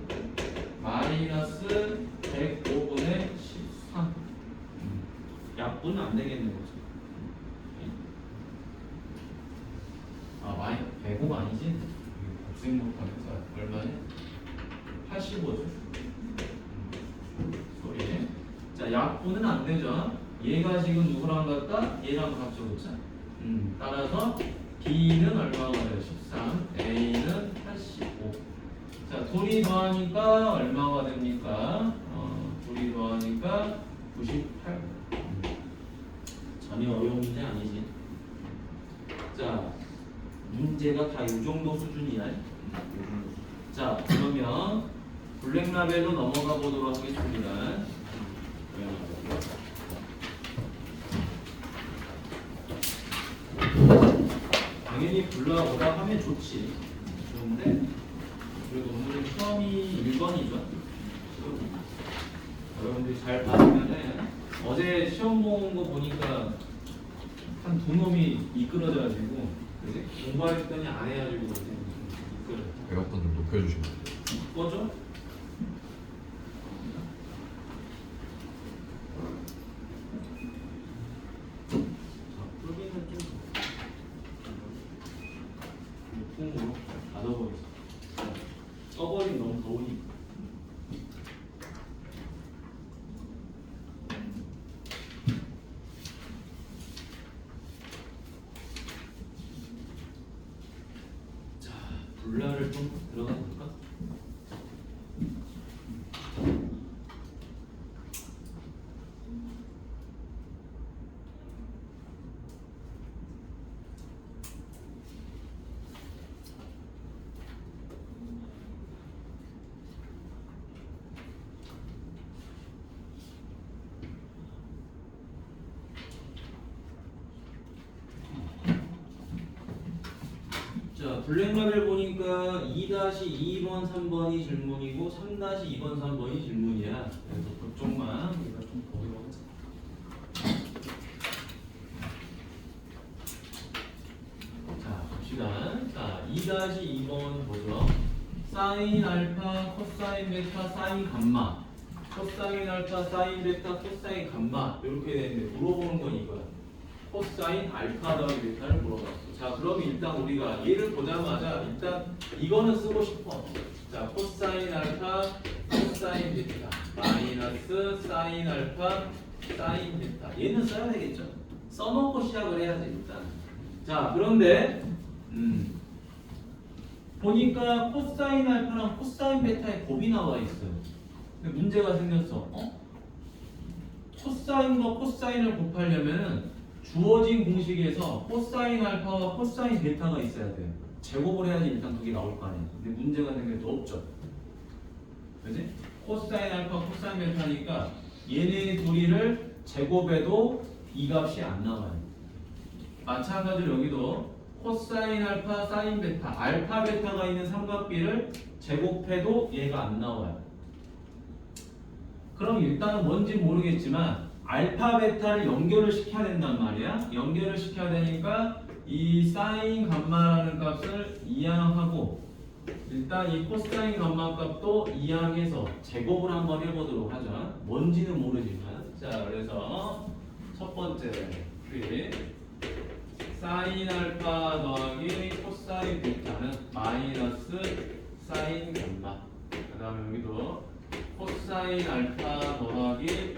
마이너스 105분의 13. 약분은 안 되겠는 거죠. 아, 마이 105가 아니지? 곱셈 못하면서 얼마냐? 85죠. 소리. 자, 약분은 안 되죠. 얘가 지금 누구랑 같다? 얘랑 같죠, 그렇죠? 따라서 B는 얼마가 돼요? 13. A는 85. 자, 둘이 더하니까 얼마가 됩니까? 둘이 더하니까 98. 전혀 어려운 문제 아니지. 자, 문제가 다 이 정도 수준이야. 자, 그러면 블랙라벨로 넘어가 보도록 하겠습니다. 당연히 불러오라 하면 좋지. 좋은데 그래도 오늘은 시험이 1번이죠. 여러분들이 잘 봐주면은 어제 시험 본 거 보니까 한 두 놈이 미끄러져가지고 그지? 공부했더니 안 해가지고 미끄러. 에어컨 좀 높여주시면 꺼져? 풍으로 닫아버리자. 꺼버리면 너무 더우니까. 자, 블라를 좀 들어가 볼까? 자, 블랙라벨 보니까 2-2번, 3번이 질문이고 3-2번, 3번이 질문이야. 그래서 그쪽만 우리가 좀 보도록 하자. 자, 봅시다. 자, 2-2번 보죠. 사인 알파, 코사인 베타, 사인 감마. 코사인 알파, 사인 베타, 코사인 감마. 이렇게 되는데 물어보는 건 이거야. 코사인 알파 더하기 베타를 물어봤어. 자, 그럼 일단 우리가 얘를 보자마자 일단 이거는 쓰고 싶어. 자, 코사인 알파, 코사인 베타, 마이너스 사인 알파, 사인 베타. 얘는 써야 되겠죠. 써놓고 시작을 해야지 일단. 자, 그런데 보니까 코사인 알파랑 코사인 베타의 곱이 나와 있어요. 근데 문제가 생겼어. 코사인과 코사인을 곱하려면은 주어진 공식에서 코사인 알파와 코사인 베타가 있어야 돼요. 제곱을 해야지 일단 그게 나올 거 아니에요. 근데 문제가 생겨서 없죠. 그지? 코사인 알파, 코사인 베타니까 얘네 둘이를 제곱해도 이 값이 안 나와요. 마찬가지로 여기도 코사인 알파, 사인 베타, 알파 베타가 있는 삼각비를 제곱해도 얘가 안 나와요. 그럼 일단은 뭔지 모르겠지만 알파 베타를 연결을 시켜야 된단 말이야. 연결을 시켜야 되니까 이 사인 감마라는 값을 이항하고 일단 이 코사인 감마 값도 이항해서 제곱을 한번 해보도록 하죠. 뭔지는 모르지만. 자, 그래서 첫 번째 그 사인 알파 더하기 코사인 베타는 마이너스 사인 감마. 그 다음에 여기도 코사인 알파 더하기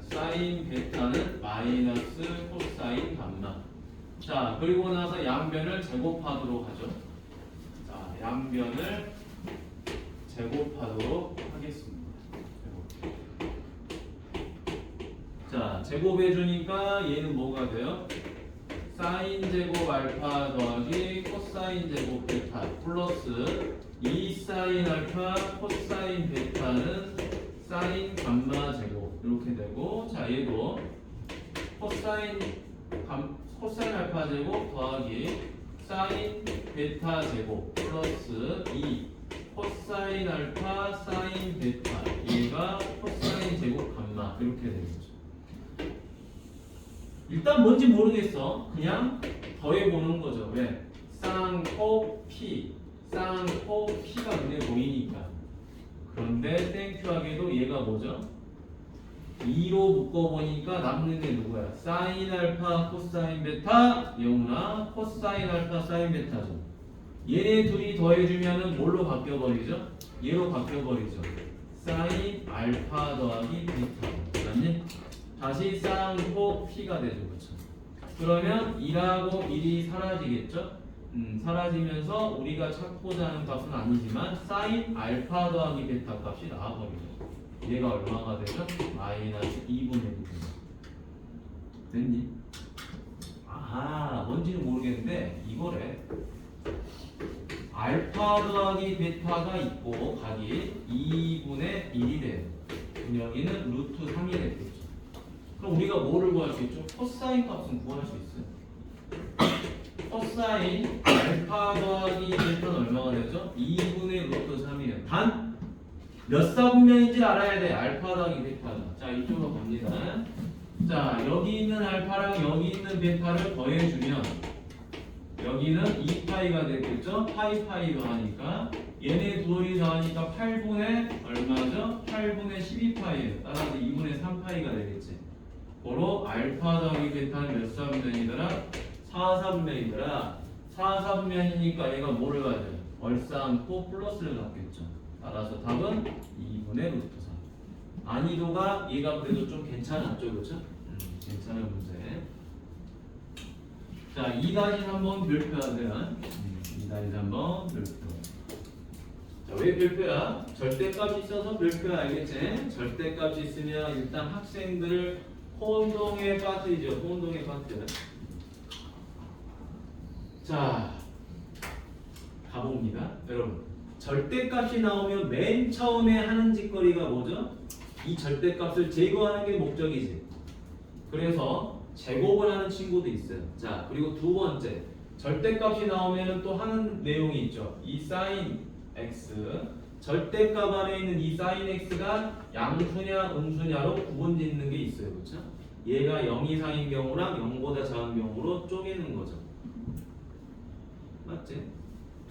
사인 베타는 마이너스 코사인 감마. 자, 그리고 나서 양변을 제곱하도록 하죠. 자, 양변을 제곱하도록 하겠습니다. 자, 제곱해 주니까 얘는 뭐가 돼요? 사인 제곱 알파 더하기 코사인 제곱 베타 플러스 2 사인 알파 코사인 베타는 사인 감마 제곱 이렇게 되고, 자, 얘도 코사인 알파 제곱 더하기 사인 베타 제곱 플러스 2 코사인 알파 사인 베타, 얘가 코사인 제곱 감마 이렇게 되겠죠. 일단 뭔지 모르겠어. 그냥 더해보는 거죠. 왜? 쌍코 P, 쌍코 P가 눈에 보이니까. 그런데 땡큐하게도 얘가 뭐죠? 2로 묶어보니까 남는 게 누구야? 사인 알파 코사인 베타, 영우나 코사인 알파 사인 베타죠. 얘네 둘이 더해주면은 뭘로 바뀌어버리죠? 얘로 바뀌어버리죠. 사인 알파 더하기 베타. 맞니? 다시 쌍코 P가 되죠. 그렇죠? 그러면 2하고 1이 사라지겠죠? 사라지면서 우리가 찾고자 하는 값은 아니지만 사인 알파 더하기 베타 값이 나와버리죠. 얘가 얼마가 되죠? 마이너스 2분의 1. 됐니? 아하, 뭔지는 모르겠는데 이거래. 알파 더하기 베타가 있고 각이 2분의 1이 돼요. 그럼 여기는 루트 3이 되겠죠. 그럼 우리가 뭐를 구할 수 있죠? 코사인 값은 구할 수 있어요. 코사인 알파 더하기 베타는 얼마가 되죠? 2분의 루트 3이에요. 단 몇 사분면인지 알아야 돼. 알파 더하기 베타는. 자, 이쪽으로 갑니다. 자, 여기 있는 알파랑 여기 있는 베타를 더해주면 여기는 2파이가 되겠죠? 파이로 하니까 얘네 둘이 더하니까 8분의 얼마죠? 8분의 12파이에요. 따라서 2분의 3파이가 되겠지. 고로 알파 더하기 베타는 몇 사분면이더라? 4사분면이더라. 4사분면이니까 얘가 뭐를 가져요? 얼싸안고 플러스를 갖겠죠. 따라서 답은 2분의 루트 3. 난이도가 얘가 그래도 좀 괜찮았죠, 그렇죠? 괜찮은 문제. 자, 2-3번 별표하면 2-3번 별표. 자, 왜 별표야? 절대값이 있어서 별표야, 알겠지? 절대값이 있으면 일단 학생들 혼동에 빠뜨리죠. 혼동에 빠뜨려. 자, 가봅니다, 여러분. 절대값이 나오면 맨 처음에 하는 짓거리가 뭐죠? 이 절대값을 제거하는 게 목적이지. 그래서 제곱을 하는 친구도 있어요. 자, 그리고 두 번째, 절대값이 나오면 또 하는 내용이 있죠. 이 사인 x, 절대값 안에 있는 이 사인 x가 양수냐 음수냐로 구분짓는 게 있어요. 그렇죠? 얘가 0 이상인 경우랑 0보다 작은 경우로 쪼개는 거죠. 맞지?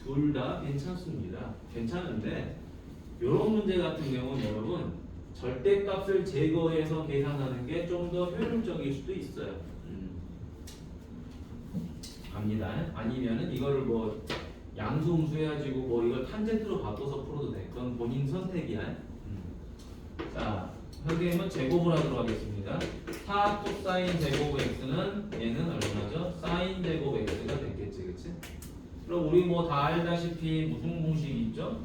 둘 다 괜찮습니다. 괜찮은데 이런 문제 같은 경우는 여러분 절대값을 제거해서 계산하는 게 좀 더 효율적일 수도 있어요. 갑니다. 아니면은 이거를 뭐 양수 음수 해가지고 뭐 이걸 탄젠트로 바꿔서 풀어도 돼. 그건 본인 선택이야. 자, 현재는 제곱을 하도록 하겠습니다. 4 코사인 제곱 x는 얘는 얼마죠? 사인 제곱 x가 됐겠지, 그렇지? 그럼 우리 뭐 다 알다시피 무슨 공식이 있죠?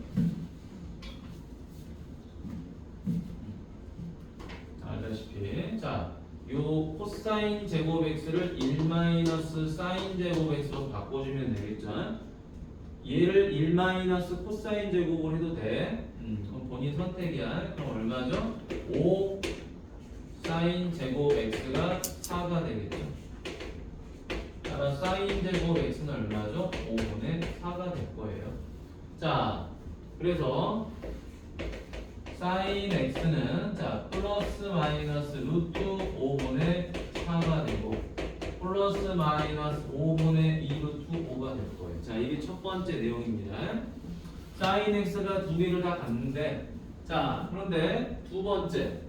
알다시피 자, 요 코사인 제곱 x를 1 마이너스 사인 제곱 x로 바꿔주면 되겠죠? 얘를 1 마이너스 코사인 제곱을 해도 돼. 그럼 본인 선택이야. 그럼 얼마죠? 5 사인 제곱 x가 4가 되겠죠. 따라 사인 제곱 x는 얼마죠? 5분의 4가 될 거예요. 자, 그래서 사인 x는 자 플러스 마이너스 루트 5분의 4가 되고 플러스 마이너스 5분의 2 루트 5가 될 거예요. 자, 이게 첫 번째 내용입니다. 사인 x가 두 개를 다 갖는데, 자, 그런데 두 번째,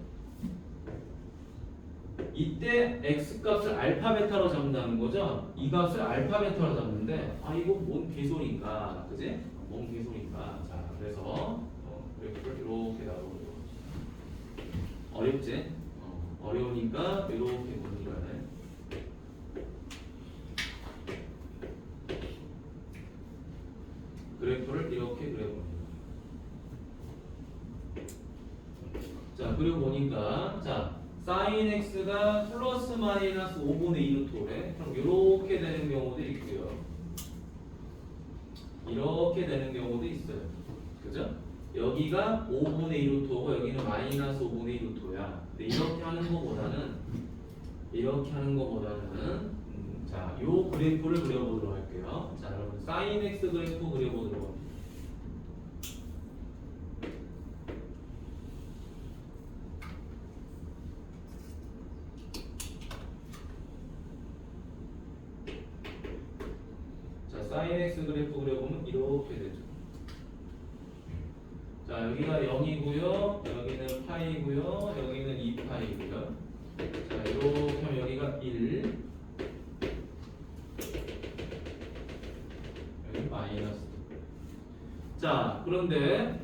이때 x 값을 알파 베타로 잡는다는 거죠. 이 값을 알파 베타로 잡는데, 아 이거 뭔 개소리인가, 그지? 뭔 개소리인가. 자, 그래서 이렇게 나오고 어렵지? 어려우니까 이렇게 보는 거야. 그래프를 이렇게 그려봅니다. 자, 그리고 보니까 자 사인 x가 플러스 마이너스 5분의 2 루트래. 그럼 이렇게 되는 경우도 있고요. 이렇게 되는 경우도 있어요. 그죠? 여기가 5분의 2 루트고 여기는 마이너스 5분의 2 루트야. 근데 이렇게 하는 거보다는 자, 요 그래프를 그려보도록 할게요. 자, 여러분 사인 x 그래프 그려보도록 합니다. 자, 사인 x 그래프 그려보면 이렇게 되죠. 자, 여기가 0이고요, 여기는 파이고요, 여기는 2파이고요. 자, 이렇게 하면 여기가 1, 여기 마이너스. 자, 그런데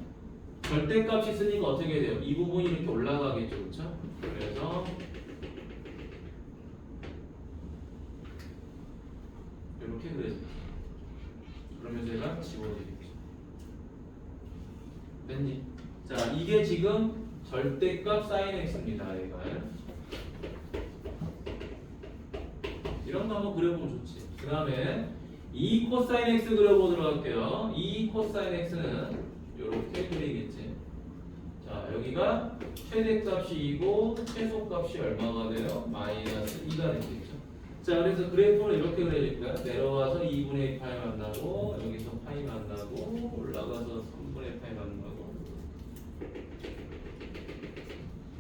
절대값이 있으니까 어떻게 돼요? 이 부분이 이렇게 올라가겠죠, 그렇죠? 그래서 이렇게 그려집니다. 그러면 제가 지워드릴게요. 됐니? 자, 이게 지금 절대값 사인 x입니다. 얘가 이런 거 한번 그려보면 좋지. 그 다음에 2 코사인 x 그려보도록 할게요. 2 코사인 x는 이렇게 그리겠지. 자, 여기가 최대값이 2고 최소값이 얼마가 돼요? 마이너스 2가 되겠죠. 자, 그래서 그래프를 이렇게 그려질 거야. 내려와서 2분의 파이 만나고 여기서 파이 만나고 올라가서 3분의 파이 만나고.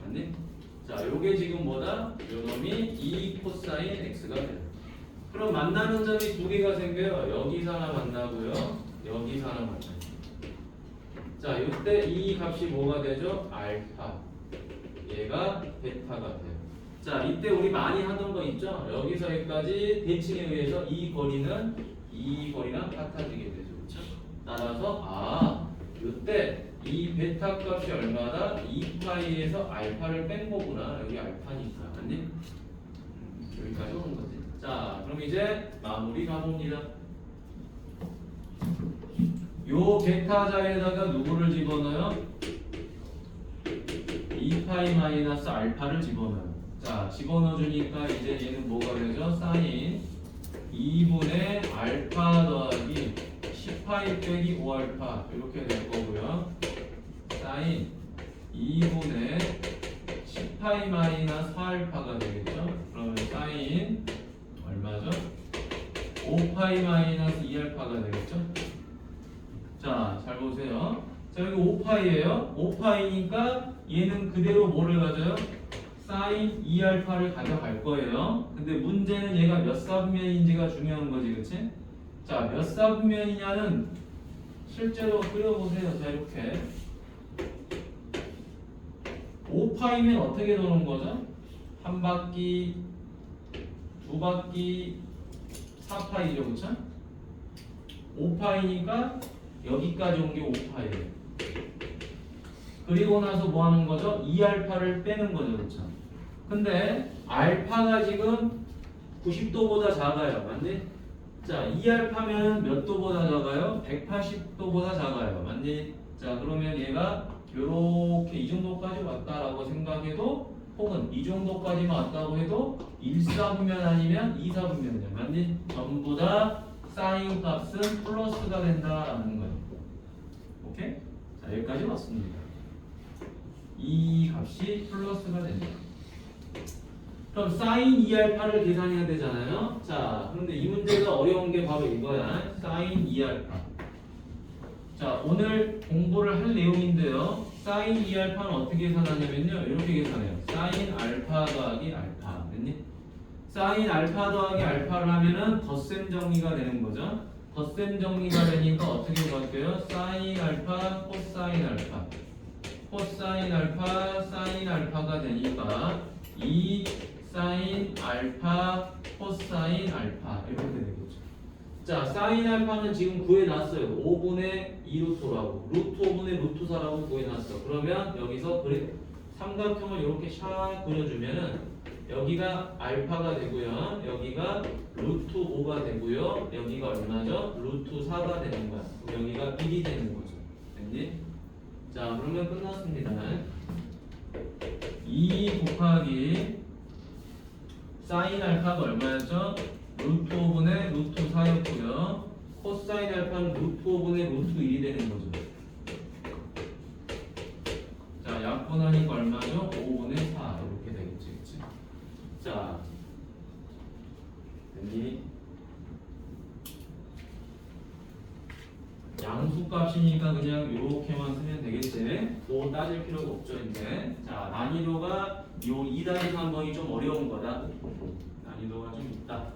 맞니? 자, 요게 지금 뭐다? 요놈이 2 코사인 x가 돼요. 그럼 만나는 점이 두 개가 생겨요. 여기서 하나 만나고요. 여기서 하나 만나요. 자, 요때 이 값이 뭐가 되죠? 알파. 얘가 베타가 돼요. 자, 이때 우리 많이 하던 거 있죠? 여기서 여기까지 대칭에 의해서 이 거리는 이 거리랑 같아지게 되죠. 그렇죠? 따라서 요때 이 베타 값이 얼마다? 2파이에서 알파를 뺀 거구나. 여기 알파니까. 맞니? 여기까지 오는 거지. 자, 그럼 이제 마무리 가봅니다. 요 베타 자리에다가 누구를 집어넣어요? 2파이 마이너스 알파를 집어넣어요. 자, 집어넣어주니까 이제 얘는 뭐가 되죠? 사인 2분의 알파 더하기 10파이 빼기 5알파 이렇게 될 거고요. 사인 2분의 10파이 마이너스 4알파가 되겠죠? 그러면 사인 얼마죠? 5파이 마이너스 2알파가 되겠죠? 자, 잘 보세요. 자, 여기 5파이예요. 5파이니까 얘는 그대로 뭐를 가져요? 사인 2알파를 가져갈 거예요. 근데 문제는 얘가 몇 사분면인지가 중요한 거지, 그치? 자, 몇 사분면이냐는 실제로 그려보세요. 자, 이렇게 5파이면 어떻게 도는 거죠? 한 바퀴, 두 바퀴, 4파이죠, 그쵸? 5파이니까 여기까지 온 게 5파이예요. 그리고 나서 뭐 하는 거죠? 2알파를 빼는 거죠, 그쵸? 근데 알파가 지금 90도보다 작아요, 맞니? 자, 2알파면 몇 도보다 작아요? 180도보다 작아요, 맞니? 자, 그러면 얘가 요렇게 이 정도까지 왔다라고 생각해도, 혹은 이 정도까지만 왔다고 해도 1사분면 아니면 2사분면이죠, 맞니? 전부 다 사인 값은 플러스가 된다라는 거예요. 오케이? 자, 여기까지 왔습니다. 이 값이 플러스가 된다. 그럼 사인 2알파를 계산해야 되잖아요. 자, 그런데 이 문제가 어려운 게 바로 이거야. 사인 2알파. 자, 오늘 공부를 할 내용인데요. 사인 2알파는 어떻게 계산하냐면요. 이렇게 계산해요. 사인 알파 더하기 알파. 됐니? 사인 알파 더하기 알파를 하면은 덧셈 정리가 되는 거죠. 덧셈 정리가 되니까 어떻게 바뀌어요? 사인 알파, 코사인 알파. 코사인 알파, 사인 알파가 되니까 2 사인 알파, 코사인 알파 이렇게 되겠죠. 자, 사인 알파는 지금 구해놨어요. 5분의 2루토라고. 루트 5분의 루트 4라고 구해놨어. 그러면 여기서 삼각형을 이렇게 샥 그려주면은 여기가 알파가 되고요. 여기가 루트 5가 되고요. 여기가 얼마죠? 루트 4가 되는 거야. 그럼 여기가 1이 되는 거죠. 됐니? 자, 그러면 끝났습니다. 2 곱하기 사인 알파가 얼마였죠? 루트 5분의 루트 4였고요. 코사인 알파는 루트 5분의 루트 1이 되는 거죠. 자, 약분하니까 얼마죠? 5분의 4 이렇게 되겠지, 그치? 자, 됐니? 양수값이니까 그냥 이렇게만 쓰면 되겠지. 또 따질 필요가 없죠, 이제. 자, 난이도가 요 2-3번이 좀 어려운 거다. 난이도가 좀 있다.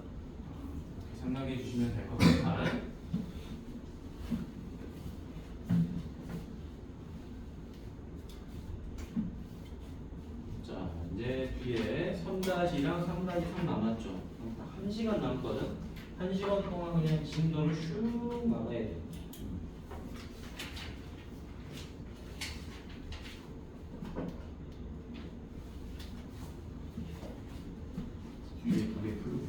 이렇게 생각해 주시면 될 것 같아. 자, 이제 뒤에 3-2랑 3-3 남았죠. 딱 1시간 남거든. 1시간 동안 그냥 진도를 슉 막아야 돼. 뒤에 두개 풀고.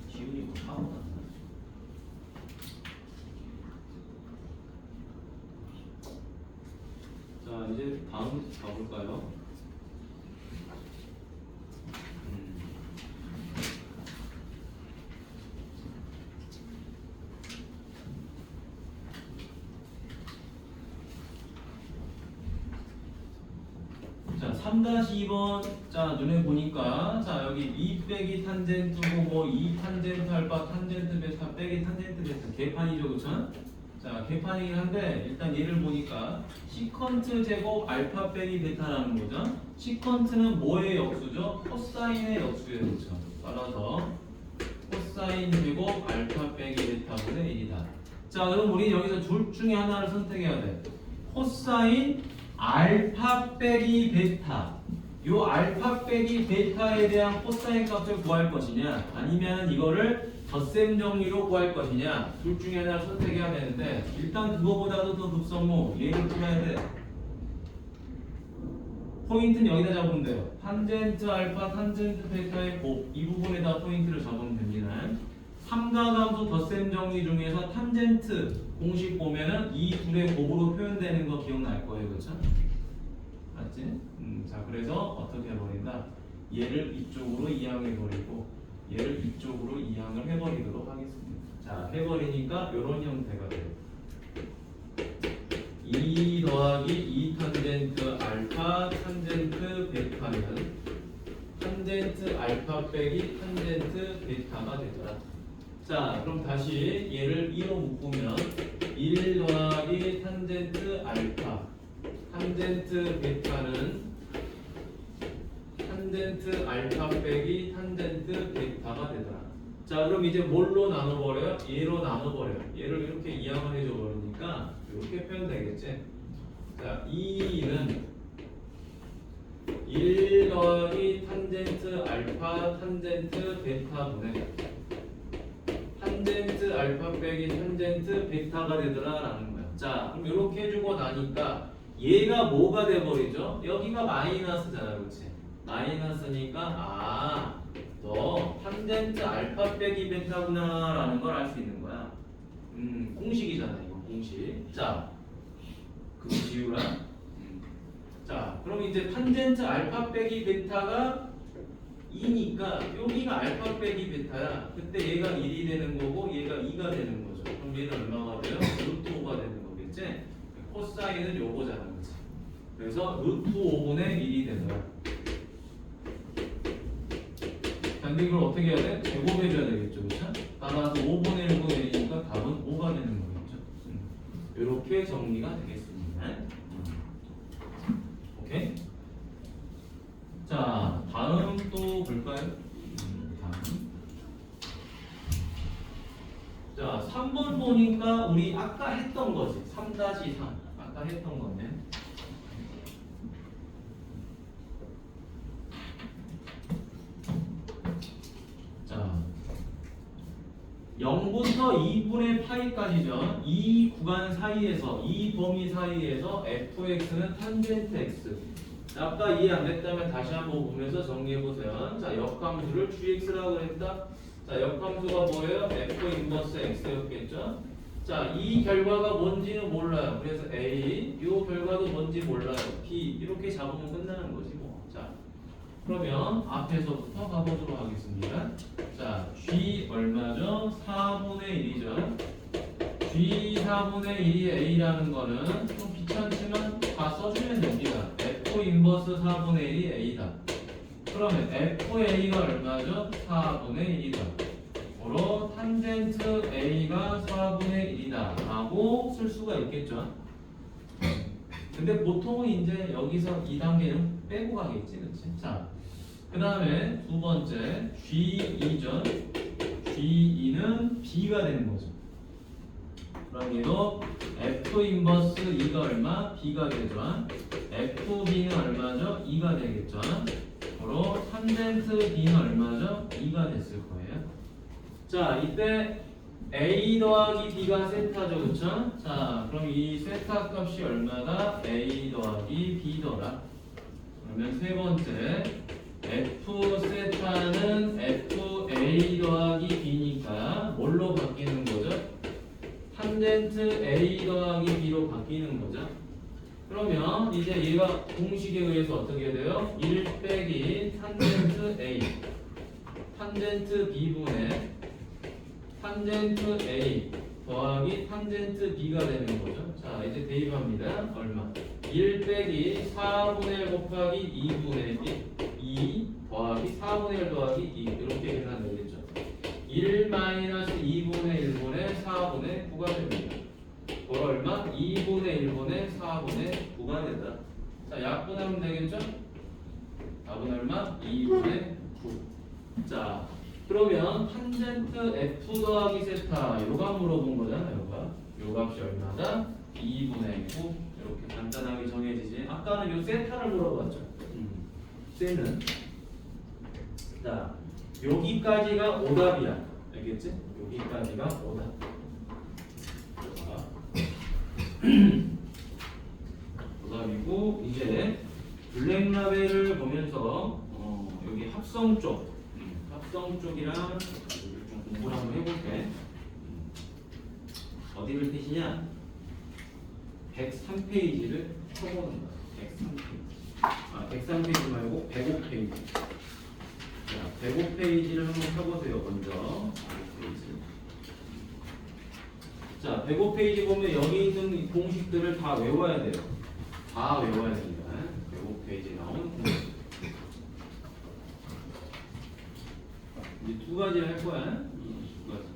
지훈이 뭐 사고 났나? 자, 이제 다음 가볼까요? 자, 3-2번. 자, 눈에 보니까 자, 여기 2 빼기 탄젠트고 뭐 2 탄젠트 알파 탄젠트 베타 빼기 탄젠트 베타 개판이죠, 그쵸? 자, 개판이긴 한데 일단 얘를 보니까 시컨트 제곱 알파 빼기 베타라는 거죠. 시컨트는 뭐의 역수죠? 코사인의 역수예요, 그쵸? 따라서 코사인 제곱 알파 빼기 베타분의 1이다. 자, 그럼 우리 여기서 둘 중에 하나를 선택해야 돼. 코사인 알파 빼기 베타. 요 알파 빼기 베타에 대한 코사인 값을 구할 것이냐, 아니면 이거를 덧셈 정리로 구할 것이냐, 둘 중에 하나를 선택해야 되는데 일단 그거보다도 더 급선무 얘를 풀어야 돼. 포인트는 여기다 잡으면 돼요. 탄젠트 알파, 탄젠트 베타의 곱, 이 부분에다 포인트를 잡으면 됩니다. 삼가함수 덧셈 정리 중에서 탄젠트 공식 보면은 이 둘의 곱으로 표현되는 거 기억날 거예요, 그렇죠? 맞지? 자, 그래서 어떻게 해버린다? 얘를 이쪽으로 이항해 버리고 얘를 이쪽으로 이항을 해버리도록 하겠습니다. 자, 해버리니까 이런 형태가 돼요. 2 더하기 2 탄젠트 알파 탄젠트 베타는 탄젠트 알파 빼기 탄젠트 베타가 되더라. 자, 그럼 다시 얘를 2로 묶으면 1 더하기 탄젠트 알파 탄젠트 베타는 탄젠트 알파 빼기 탄젠트 베타가 되더라. 자, 그럼 이제 뭘로 나눠버려요? 얘로 나눠버려요. 얘를 이렇게 이항을 해줘 버리니까 이렇게 표현되겠지. 자, 2는 1 더하기 탄젠트 알파 탄젠트 베타분의 탄젠트 알파 빼기 탄젠트 베타가 되더라 라는 거야. 자, 그럼 이렇게 해주고 나니까 얘가 뭐가 돼버리죠? 여기가 마이너스잖아, 그렇지? 마이너스니까 너 탄젠트 알파 빼기 베타구나 라는 걸 알 수 있는 거야. 공식이잖아, 이거 공식. 자, 그거 지우라. 자, 그럼 이제 탄젠트 알파 빼기 베타가 2니까 여기가 알파 빼기 베타야. 그때 얘가 1이 되는 거고 얘가 2가 되는 거죠. 그럼 얘는 얼마가 돼요? 루트 5가 되는 거겠지? 알겠지? 코사인은 요거잖아, 그치? 그래서 루트 5분의 1이 되더라. 근데 이걸 어떻게 해야 돼? 제곱해줘야 되겠죠, 그쵸? 따라서 5분의 1분의 1이니까 답은 5가 되는 거겠죠. 이렇게 정리가 되겠습니다. 오케이? 자, 다음 또 볼까요? 다음. 자, 3번 보니까 우리 아까 했던 거지. 3-3. 아까 했던 거네. 자, 0부터 2분의 파이까지죠. 이 구간 사이에서, 이 범위 사이에서 fx는 탄젠트 x. 자, 아까 이해 안 됐다면 다시 한번 보면서 정리해 보세요. 자, 역함수를 gx라고 했다. 자, 역함수가 뭐예요? f 인버스 x였겠죠. 자, 이 결과가 뭔지는 몰라요. 그래서 a, 이 결과도 뭔지 몰라요. b 이렇게 잡으면 끝나는 거지 뭐. 자, 그러면 앞에서부터 가보도록 하겠습니다. 자, g 얼마죠? 4분의 1이죠. g 4분의 1이 a라는 거는 좀 귀찮지만 다 써주면 됩니다. f 인버스 4분의 1이 a다. 그러면 fa가 얼마죠? 4분의 1이다. 바로 탄젠트 a가 4분의 1이다 라고 쓸 수가 있겠죠. 근데 보통은 이제 여기서 2단계는 빼고 가겠지, 그치? 자, 그 다음에 두 번째 G2죠. G2는 B가 되는 거죠. 그럼 얘도 F 인버스 2가 얼마? B가 되죠. FB는 얼마죠? 2가 되겠죠. 바로 탄젠트 B는 얼마죠? 2가 됐을 거예요. 자, 이때 A 더하기 B가 세타죠, 그쵸? 자, 그럼 이 세타 값이 얼마다? A 더하기 B더라. 그러면 세 번째 F 세타는 FA 더하기 B니까 뭘로 바뀌는 거죠? 탄젠트 A 더하기 B로 바뀌는 거죠. 그러면 이제 얘가 공식에 의해서 어떻게 돼요? 1 빼기 탄젠트 A 탄젠트 B분의 탄젠트 A 더하기 탄젠트 B가 되는 거죠. 자, 이제 대입합니다. 얼마? 1 빼기 4분의 1 곱하기 2분의 2 더하기 4분의 1 더하기 2 이렇게 계산되겠죠. 1 마이너스 2분의 1분의 4분의 9가 됩니다. 그걸 얼마? 2분의 1분의 4분의 9가 된다. 자, 약분하면 되겠죠? 답은 얼마? 2분의 9. 자, 그러면 탄젠트 F 더하기 세타 요가 물어본 거잖아요. 요 값이 얼마다? 2분의 9 이렇게 간단하게 정해지지. 아까는 요 세타를 물어봤죠. 세는 자 여기까지가 오답이야. 알겠지? 여기까지가 오답. 오답이고 이제 블랙라벨을 보면서 여기 합성 쪽이랑 좀 공부를 한번 해볼게. 어디를 떼시냐? 103페이지를 펴보는 거야. 103페이지. 103페이지 말고 105페이지. 자, 105페이지를 한번 펴보세요. 먼저 105페이지. 자, 105페이지 보면 여기 있는 공식들을 다 외워야 돼요. 다 외워야 됩니다. 105페이지에 나온 공식. 이제 두 가지를 할 거야. 두 가지.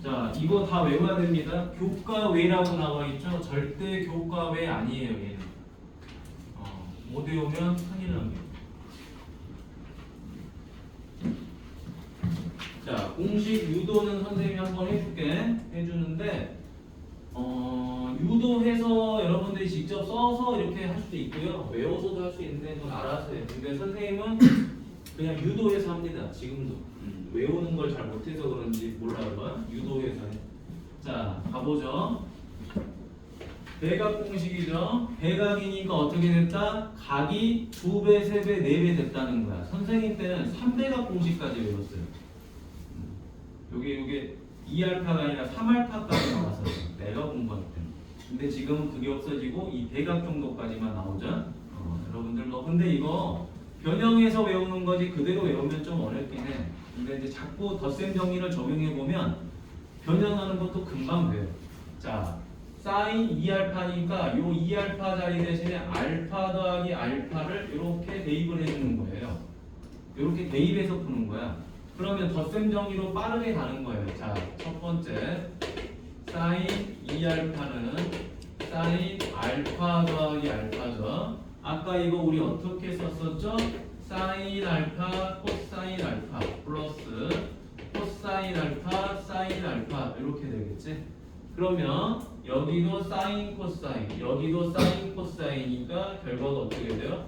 자, 이거 다 외워야 됩니다. 교과외라고 나와 있죠. 절대 교과외 아니에요, 얘는. 못 외우면 큰일 납니다. 자, 공식 유도는 선생님이 한번 해주는데 유도해서 여러분들이 직접 써서 이렇게 할 수도 있고요. 외워서도 할 수 있는데 그건 알아서 해요. 근데 선생님은 그냥 유도해서 합니다. 지금도. 외우는 걸 잘 못해서 그런지 몰라요. 유도해서 해. 자, 가보죠. 대각 공식이죠. 대각이니까 어떻게 됐다? 각이 2배, 3배, 4배 됐다는 거야. 선생님 때는 3대각 공식까지 외웠어요. 요게 2알파가 아니라 3알파까지 나왔어요. 내가 공부할 때. 근데 지금 그게 없어지고 이 대각 정도까지만 나오죠. 여러분들 근데 이거 변형해서 외우는 거지 그대로 외우면 좀 어렵긴 해. 근데 이제 자꾸 덧셈 정리를 적용해 보면 변형하는 것도 금방 돼요. 자, 사인 2알파니까 요 2알파 자리 대신에 알파 더하기 알파를 이렇게 대입을 해주는 거예요. 이렇게 대입해서 푸는 거야. 그러면 덧셈 정리로 빠르게 가는 거예요. 자, 첫 번째 사인 2알파는 사인 알파 더하기 알파죠. 아까 이거 우리 어떻게 썼었죠? 사인 알파 코사인 알파 플러스 코사인 알파 사인 알파 이렇게 되겠지? 그러면 여기도 사인 코사인 여기도 사인 코사인이니까 결과가 어떻게 돼요?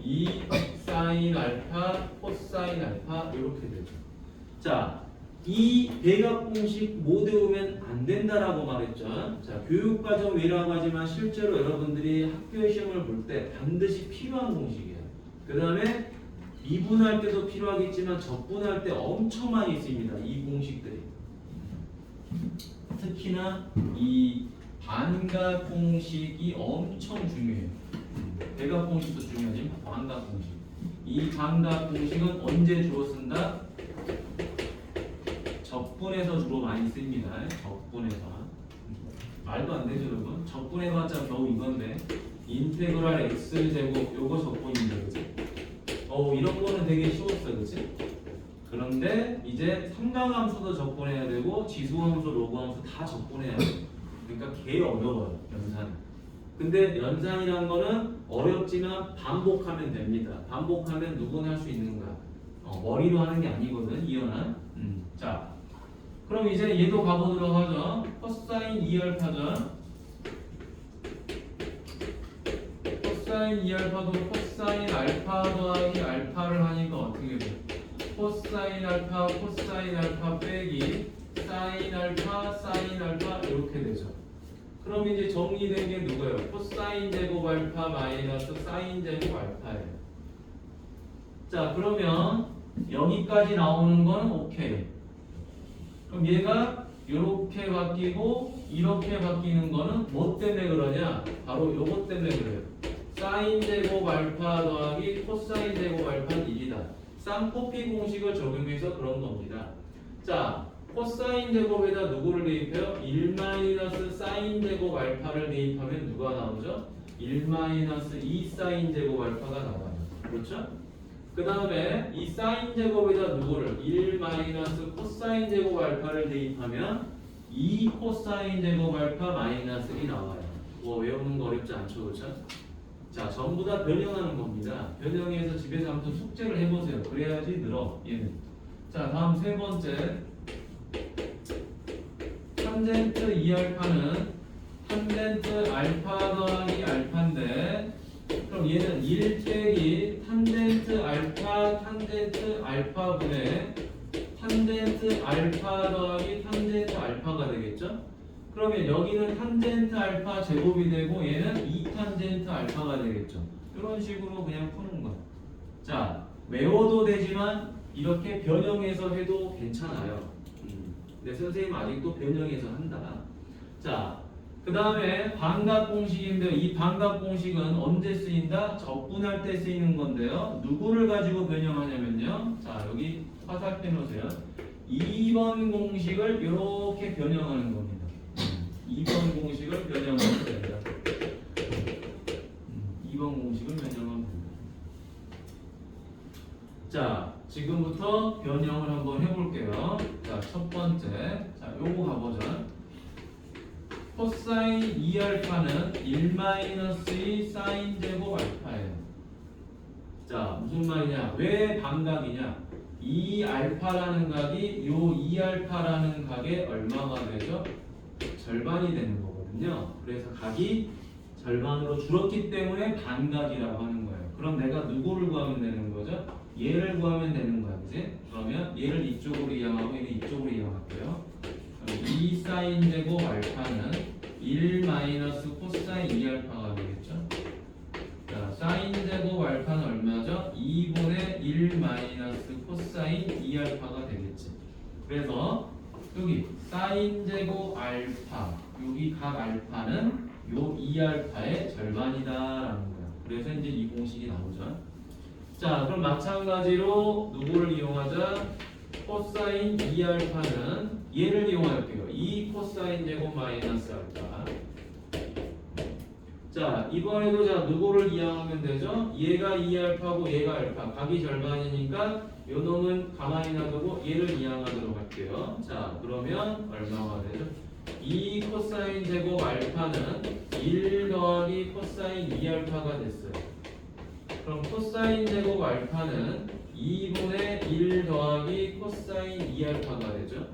2 사인 알파 코사인 알파 이렇게 되죠. 자, 이 대각 공식 못 외우면 안 된다라고 말했죠. 자, 교육과정 외라고 하지만 실제로 여러분들이 학교의 시험을 볼 때 반드시 필요한 공식이에요. 그 다음에 미분할 때도 필요하겠지만 적분할 때 엄청 많이 쓰입니다. 이 공식들이. 특히나 이 반각 공식이 엄청 중요해요. 대각 공식도 중요하지만 반각 공식. 이 반각 공식은 언제 주로 쓴다? 적분에서 주로 많이 씁니다. 적분에서. 말도 안 되죠, 여러분. 적분해봤자 겨우 이건데. 인테그랄 x 제곱 요거 적분인데, 그치? 이런 거는 되게 쉬웠어, 그치? 그런데 이제 삼각함수도 적분해야 되고 지수함수, 로그함수 다 적분해야 돼. 그러니까 개 어려워요, 연산. 근데 연산이란 거는 어렵지만 반복하면 됩니다. 반복하면 누구나 할 수 있는 거야. 머리로 하는 게 아니거든, 이연아. 자, 그럼 이제 얘도 가보도록 하죠. 코사인 2알파죠. 코사인 2알파도 코사인 알파 더하기 알파를 하니까 어떻게 돼? 코사인 알파 빼기 사인 알파 이렇게 되죠. 그럼 이제 정리된 게 누구예요? 코사인 제곱 알파 마이너스 사인 제곱 알파예요. 자, 그러면 여기까지 나오는 건 오케이. 그럼 얘가 이렇게 바뀌고 이렇게 바뀌는 거는 뭐 때문에 그러냐? 바로 요것 때문에 그래요. 사인 제곱 알파 더하기 코사인 제곱 알파는 1이다. 쌍코피 공식을 적용해서 그런 겁니다. 자, 코사인 제곱에다 누구를 대입해요? 1 마이너스 사인 제곱 알파를 대입하면 누가 나오죠? 1 마이너스 2 사인 제곱 알파가 나와요. 그렇죠? 그 다음에 이 사인 제곱에다 누구를 1 마이너스 코사인 제곱 알파를 대입하면 2 코사인 제곱 알파 마이너스 1이 나와요. 뭐 외우는 거 어렵지 않죠, 그렇죠? 자, 전부 다 변형하는 겁니다. 변형해서 집에서 한번 숙제를 해보세요. 그래야지 늘어, 얘는. 자, 다음 세 번째. 탄젠트 2알파는 탄젠트 알파 더하기 알파인데, 그럼 얘는 1 빼기 탄젠트 알파분의 탄젠트 알파 더하기 탄젠트 알파가 되겠죠? 그러면 여기는 탄젠트 알파 제곱이 되고 얘는 2탄젠트 알파가 되겠죠. 이런 식으로 그냥 푸는 거야. 자, 외워도 되지만 이렇게 변형해서 해도 괜찮아요. 근데 선생님 아직도 변형해서 한다. 자, 그 다음에 반각 공식인데요. 이 반각 공식은 언제 쓰인다? 적분할 때 쓰이는 건데요. 누구를 가지고 변형하냐면요. 자, 여기 화살표 놓으세요. 2번 공식을 이렇게 변형하는 겁니다. 2번 공식을 변형하면 됩니다. 2번 공식을 변형하면 됩니다. 자, 지금부터 변형을 한번 해볼게요. 자, 첫 번째. 자, 요거 가보자. 코사인 2알파는 1-2 사인 제곱 알파예요. 자, 무슨 말이냐? 왜 반각이냐? 2알파라는 각이 요 2알파라는 각의 얼마가 되죠? 절반이 되는 거거든요. 그래서 각이 절반으로 줄었기 때문에 반각이라고 하는 거예요. 그럼 내가 누구를 구하면 되는 거죠? 얘를 구하면 되는 거야, 그지? 그러면 얘를 이쪽으로 이항하고 얘를 이쪽으로 이항할게요. 2 사인 제곱 알파는 1 마이너스 코사인 2알파가 되겠죠? 자, 사인 제곱 알파는 얼마죠? 2분의 1 마이너스 코사인 2알파가 되겠지. 그래서 여기 사인 제곱 알파, 여기 각 알파는 요 2알파의 절반이다라는 거야. 그래서 이제 이 공식이 나오죠. 자, 그럼 마찬가지로 누구를 이용하자? 코사인 2알파는 얘를 이용할게요. 2 코사인 제곱 마이너스 알파. 자, 이번에도 자 누구를 이용하면 되죠? 얘가 2알파고 얘가 알파. 각이 절반이니까 요 놈은 가만히 놔두고 얘를 이용하도록 할게요. 자, 그러면 얼마가 되죠? 2 코사인 제곱 알파는 1 더하기 코사인 2알파가 됐어요. 그럼 코사인 제곱 알파는 2분의 1 더하기 코사인 2알파가 되죠.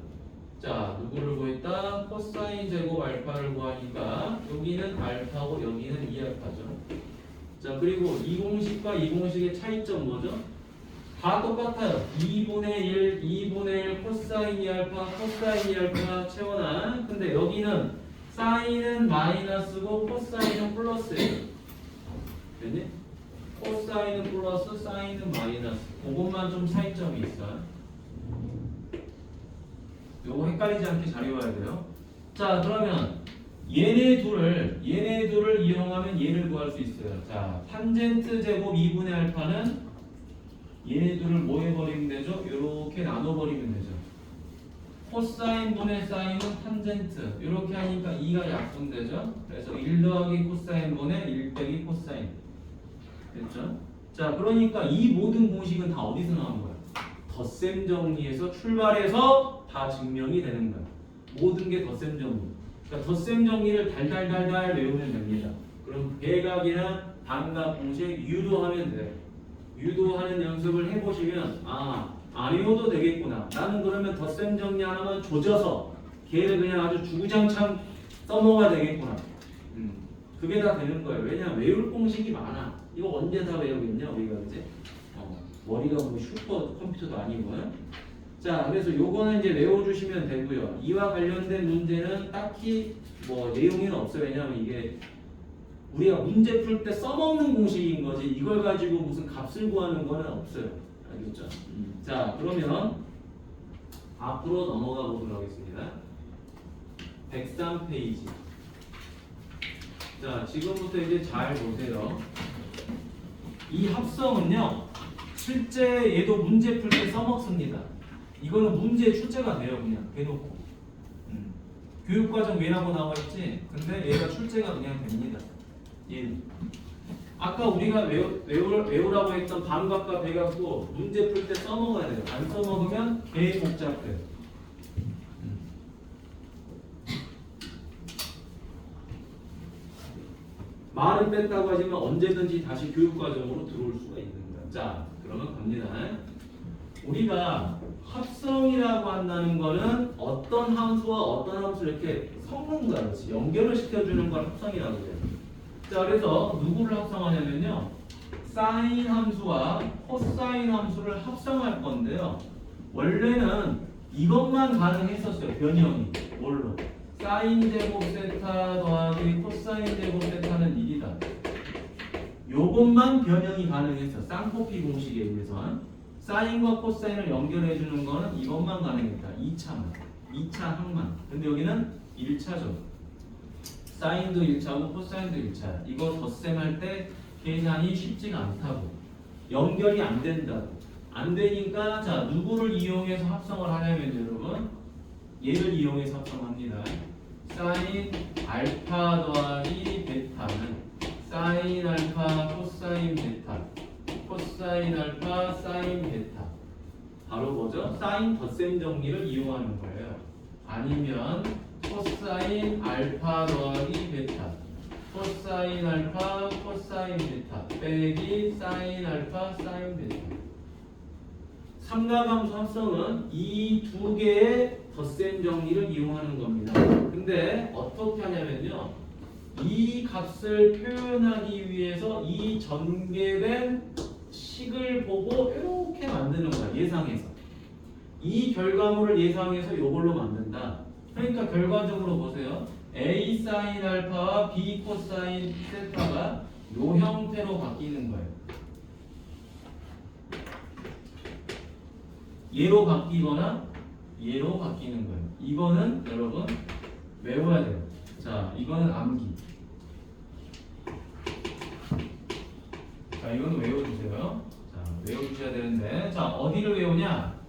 자, 누구를 구했다? 코사인 제곱 알파를 구하니까 여기는 알파고 여기는 2알파죠. 자, 그리고 이 공식과 이 공식의 차이점 뭐죠? 다 똑같아요. 2분의 1 코사인 2알파, 코사인 2알파 채워놔. 근데 여기는 사인은 마이너스고 코사인은 플러스예요. 됐니? 코사인은 플러스, 사인은 마이너스. 그것만 좀 차이점이 있어요. 요거 헷갈리지 않게 잘 외워야 돼요. 자, 그러면 얘네 둘을 이용하면 얘를 구할 수 있어요. 자, 탄젠트 제곱 2분의 알파는 얘네 둘을 뭐 해버리면 되죠? 이렇게 나눠버리면 되죠. 코사인 분의 사인은 탄젠트. 이렇게 하니까 2가 약분되죠. 그래서 1 더하기 코사인 분의 1 빼기 코사인. 됐죠? 자, 그러니까 이 모든 공식은 다 어디서 나온 거야? 덧셈 정리에서 출발해서 다 증명이 되는 거야. 모든 게 덧셈 정리. 그러니까 덧셈 정리를 달달달달 외우면 됩니다. 그럼 대각이나 반각 공식 유도하면 돼요. 유도하는 연습을 해보시면 안 외워도 되겠구나. 나는 그러면 덧셈 정리 하나만 조져서 걔를 그냥 아주 주구장창 써먹어야 되겠구나. 그게 다 되는 거예요. 왜냐면 외울 공식이 많아. 이거 언제 다 외우겠냐 우리가 이제 머리가 뭐 슈퍼 컴퓨터도 아니고요. 자, 그래서 요거는 이제 외워주시면 되고요. 이와 관련된 문제는 딱히 뭐 내용은 없어요. 왜냐면 이게 우리가 문제 풀 때 써먹는 공식인 거지 이걸 가지고 무슨 값을 구하는 거는 없어요. 알겠죠? 자, 그러면 앞으로 넘어가 보도록 하겠습니다. 103페이지. 자, 지금부터 이제 잘 보세요. 이 합성은요, 실제 얘도 문제 풀 때 써먹습니다. 이거는 문제 출제가 돼요, 그냥 대놓고. 교육과정 왜라고 나와 있지? 근데 얘가 출제가 그냥 됩니다. 얘. 아까 우리가 외우라고 했던 반각과 배각도 문제 풀 때 써먹어야 돼요. 안 써먹으면 개 복잡해요. 말은 뺐다고 하지만 언제든지 다시 교육과정으로 들어올 수가 있는 거야. 자, 그러면 갑니다. 우리가 합성이라고 한다는 거는 어떤 함수와 어떤 함수를 이렇게 섞는 거야. 그렇지? 연결을 시켜주는 걸 합성이라고 해요. 자, 그래서 누구를 합성하냐면요. 사인 함수와 코사인 함수를 합성할 건데요. 원래는 이것만 가능했었어요. 변형이. 뭘로? 사인 제곱 세타 더하기 코사인 제곱 세타는 1이다. 요것만 변형이 가능했어. 쌍코피 공식에 의해서. 사인과 코사인을 연결해 주는 거는 이것만 가능했다. 2차만. 2차 항만. 근데 여기는 1차죠. 사인도 1차고 코사인도 1차. 이거 덧셈할 때 계산이 쉽지가 않다고. 연결이 안 된다고. 안 되니까 자, 누구를 이용해서 합성을 하냐면 여러분 얘를 이용해서 합성합니다. 사인 알파 더하기 베타는 사인 알파 코사인 베타, 코사인 알파 사인 베타. 바로 뭐죠? 사인 덧셈 정리를 이용하는 거예요. 아니면 코사인 알파 더하기 베타, 코사인 알파 코사인 베타 빼기 사인 알파 사인 베타. 삼각함수 합성은 이 두 개의 덧셈 정리를 이용하는 겁니다. 근데 어떻게 하냐면요. 이 값을 표현하기 위해서 이 전개된 식을 보고 이렇게 만드는 거야. 예상해서. 이 결과물을 예상해서 이걸로 만든다. 그러니까 결과적으로 보세요. A 사인 알파와 B 코사인 세타가 이 형태로 바뀌는 거예요. 얘로 바뀌거나 얘로 바뀌는 거예요. 이거는 여러분 외워야 돼요. 자, 이거는 암기. 자, 이거는 외워주세요. 자, 외워주셔야 되는데, 자, 어디를 외우냐?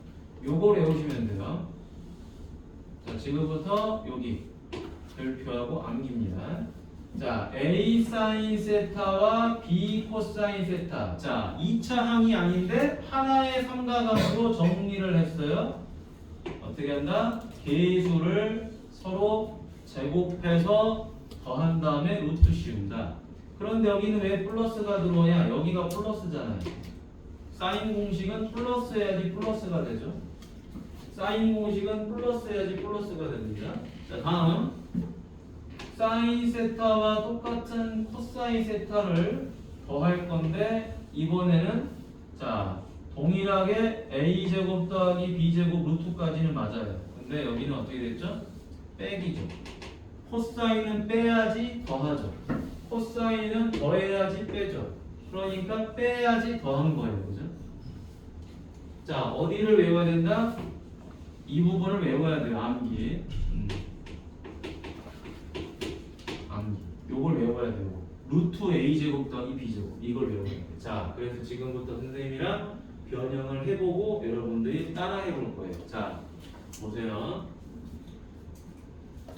요걸 외우시면 돼요. 자, 지금부터 여기 별표하고 암기입니다. 자, A 사인 세타와 B 코사인 세타. 자, 2차 항이 아닌데 하나의 삼각함으로 정리를 했어요. 어떻게 한다? 계수를 서로 제곱해서 더한 다음에 루트 씌운다. 그런데 여기는 왜 플러스가 들어오냐? 여기가 플러스잖아요. 사인 공식은 플러스 해야지 플러스가 되죠. 사인 공식은 플러스 해야지 플러스가 됩니다. 자, 다음 사인 세타와 똑같은 코사인 세타를 더할 건데 이번에는 자 동일하게 a 제곱 더하기 b 제곱 루트까지는 맞아요. 근데 여기는 어떻게 됐죠? 빼기죠. 코사인은 빼야지 더하죠. 코사인은 더해야지 빼죠. 그러니까 빼야지 더한 거예요, 그죠? 자, 어디를 외워야 된다? 이 부분을 외워야 돼요. 암기. 암기. 요걸 외워야 되고. 루트 a 제곱 더하기 b 제곱 이걸 외워야 돼요. 자, 그래서 지금부터 선생님이랑 변형을 해보고 여러분들이 따라해 볼 거예요. 자, 보세요.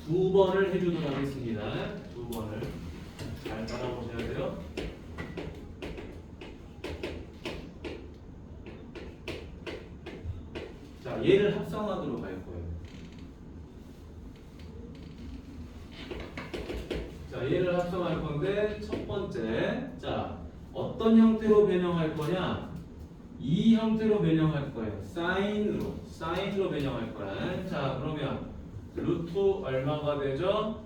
두 번을 해주도록 하겠습니다. 두 번을 잘 따라보셔야 돼요. 자, 얘를 합성하도록 할 거예요. 자, 얘를 합성할 건데 첫 번째, 자, 어떤 형태로 변형할 거냐? 이 형태로 변형할 거예요. 사인으로 변형할 거야. 자, 그러면 루트 얼마가 되죠?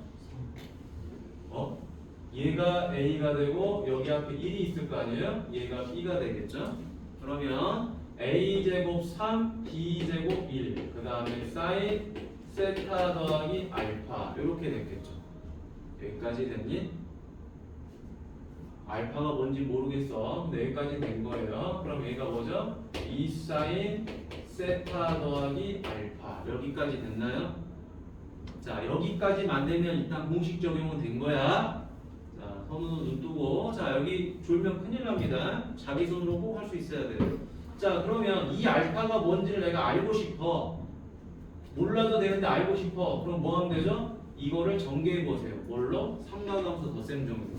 얘가 a가 되고 여기 앞에 1이 있을 거 아니에요? 얘가 b가 되겠죠? 그러면 a 제곱 3, b 제곱 1, 그 다음에 사인 세타 더하기 알파 이렇게 됐겠죠? 여기까지 됐니? 알파가 뭔지 모르겠어. 근데 여기까지 된 거예요. 그럼 얘가 뭐죠? 2 사인 세타 더하기 알파 여기까지 됐나요? 자, 여기까지 만들면 일단 공식 적용은 된 거야. 자, 선우는 눈 뜨고. 자, 여기 졸면 큰일 납니다. 자기 손으로 꼭 할 수 있어야 돼요. 자, 그러면 이 알파가 뭔지를 내가 알고 싶어. 몰라도 되는데 알고 싶어. 그럼 뭐 하면 되죠? 이거를 전개해 보세요. 뭘로? 삼각함수 덧셈 정리.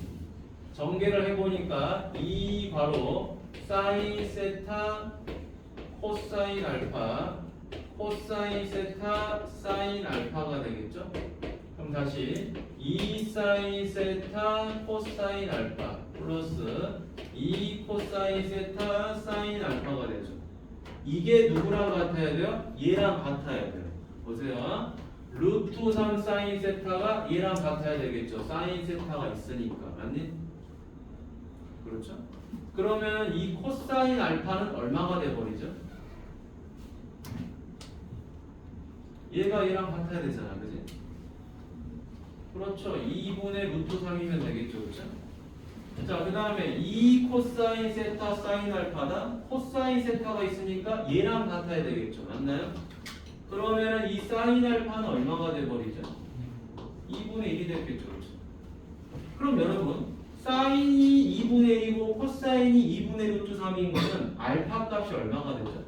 전개를 해보니까 이 바로 사인 세타 코사인 알파 코사인 세타 사인 알파가 되겠죠? 그럼 다시 2 사인 세타 코사인 알파 플러스 2 코사인 세타 사인 알파가 되죠. 이게 누구랑 같아야 돼요? 얘랑 같아야 돼요. 보세요. 루트 3 사인 세타가 얘랑 같아야 되겠죠. 사인 세타가 있으니까. 맞니? 그렇죠? 그러면 이 코사인 알파는 얼마가 돼버리죠? 얘가 얘랑 같아야 되잖아, 그지? 그렇죠. 2분의 루트 3이면 되겠죠, 그렇죠? 자, 그 다음에 2 코사인 세타 사인 알파다. 코사인 세타가 있으니까 얘랑 같아야 되겠죠, 맞나요? 그러면 이 사인 알파는 얼마가 돼버리죠? 2분의 1이 됐겠죠, 그렇죠? 그럼 여러분, 사인이 2분의 1이고 코사인이 2분의 루트 3인 거는 알파 값이 얼마가 되죠?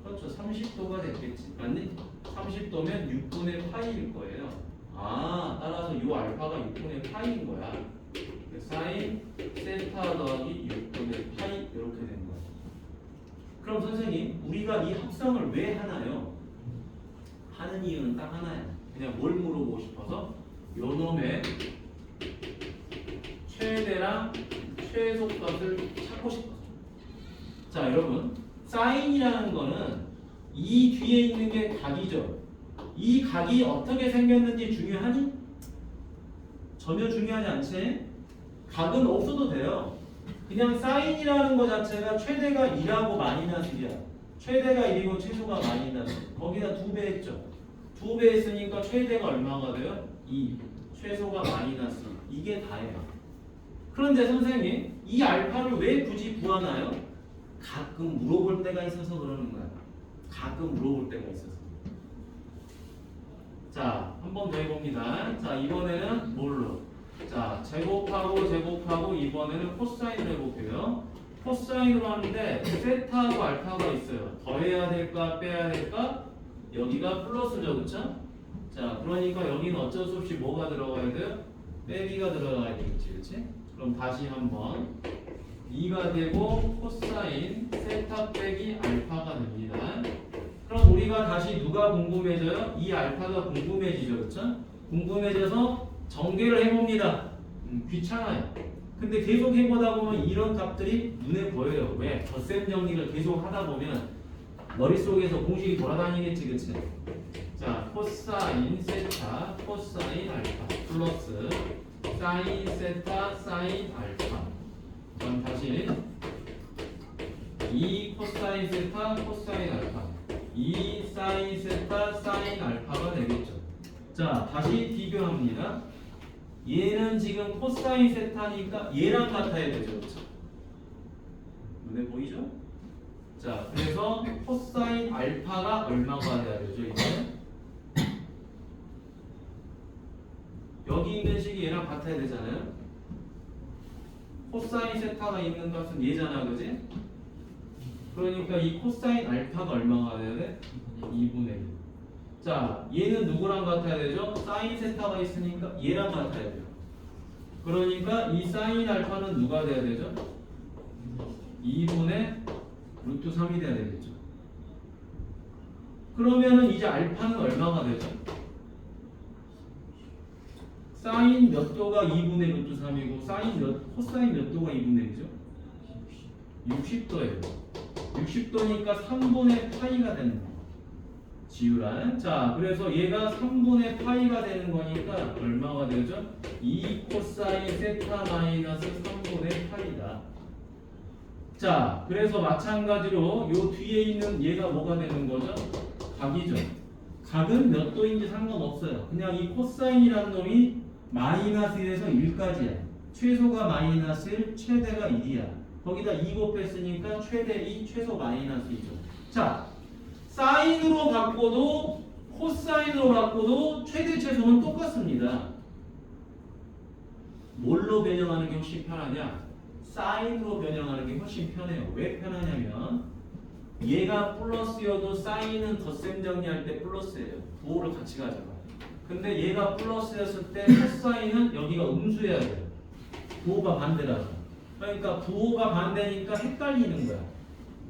그렇죠. 30도가 됐겠지. 맞니? 30도면 6분의 파이일 거예요. 아, 따라서 이 알파가 6분의 파이인 거야. 사인 세타 더하기 6분의 파이 이렇게 된 거야. 그럼 선생님, 우리가 이 합성을 왜 하나요? 하는 이유는 딱 하나야. 그냥 뭘 물어보고 싶어서 요 놈의 최대랑 최소값을 찾고 싶어서. 자, 여러분, 사인이라는 거는 이 뒤에 있는 게 각이죠. 이 각이 어떻게 생겼는지 중요하니? 전혀 중요하지 않지? 각은 없어도 돼요. 그냥 사인이라는 거 자체가 최대가 2하고 마이너스 1이야. 최대가 1이고 최소가 마이너스. 거기다 2배 했죠. 2배 했으니까 최대가 얼마가 돼요? 2. 최소가 마이너스. 이게 다예요. 그런데 선생님, 이 알파를 왜 굳이 구하나요? 가끔 물어볼 때가 있어서 그러는 거야. 가끔 물어볼 때가 있어서. 자, 한 번 더 해봅니다. 자, 이번에는 뭘로? 자, 제곱하고 이번에는 코사인을 해볼게요. 코사인으로 하는데 세타하고 알파가 있어요. 더해야 될까 빼야 될까? 여기가 플러스죠, 그쵸? 자, 그러니까 여기는 어쩔 수 없이 뭐가 들어가야 돼요? 빼기가 들어가야 되겠지, 그치? 그럼 다시 한번 2가 되고 코사인 세타 빼기 알파가 됩니다. 그럼 우리가 다시 누가 궁금해져요? 이 알파가 궁금해지죠, 그쵸? 궁금해져서 전개를 해봅니다. 귀찮아요. 근데 계속 해보다 보면 이런 값들이 눈에 보여요. 왜? 덧셈 정리를 계속 하다 보면 머릿속에서 공식이 돌아다니겠지, 그치? 자, 코사인 세타, 코사인 알파 플러스 사인 세타, 사인 알파. 그럼 다시 2 코사인 세타, 코사인 알파 2 사인 세타, 사인 알파가 되겠죠. 자, 다시 비교합니다. 얘는 지금 코사인 세타니까 얘랑 같아야 되죠, 그렇죠? 눈에 보이죠? 자, 그래서 코사인 알파가 얼마가 돼야 되죠, 이거는? 여기 있는 식이 얘랑 같아야 되잖아요. 코사인 세타가 있는 값은 얘잖아, 그지? 그러니까 이 코사인 알파가 얼마가 돼야 돼? 2분의 1. 자, 얘는 누구랑 같아야 되죠? 사인 세타가 있으니까 얘랑 같아야 돼요. 그러니까 이 사인 알파는 누가 돼야 되죠? 2분의 루트 3이 돼야 되겠죠. 그러면은 이제 알파는 얼마가 되죠? 사인 몇 도가 2분의 루트 3이고 코사인 몇 도가 2분의 1이죠? 60도예요. 60도니까 3분의 파이가 되는 거예요. 지우란. 자, 그래서 얘가 3분의 파이가 되는 거니까 얼마가 되죠? 2 코사인 세타 마이너스 3분의 파이다. 자, 그래서 마찬가지로 요 뒤에 있는 얘가 뭐가 되는 거죠? 각이죠. 각은 몇 도인지 상관없어요. 그냥 이 코사인이라는 놈이 마이너스 1에서 1까지야. 최소가 마이너스 1, 최대가 1이야. 거기다 2 곱했으니까 최대 2, 최소 마이너스 2죠. 자, 사인으로 바꿔도 코사인으로 바꿔도 최대 최소는 똑같습니다. 뭘로 변형하는 게 훨씬 편하냐? 사인으로 변형하는 게 훨씬 편해요. 왜 편하냐면 얘가 플러스여도 사인은 덧셈 정리할 때 플러스예요. 부호를 같이 가져가. 근데 얘가 플러스였을 때 코사인은 여기가 음수여야 돼요. 부호가 반대라서. 그러니까 부호가 반대니까 헷갈리는 거야.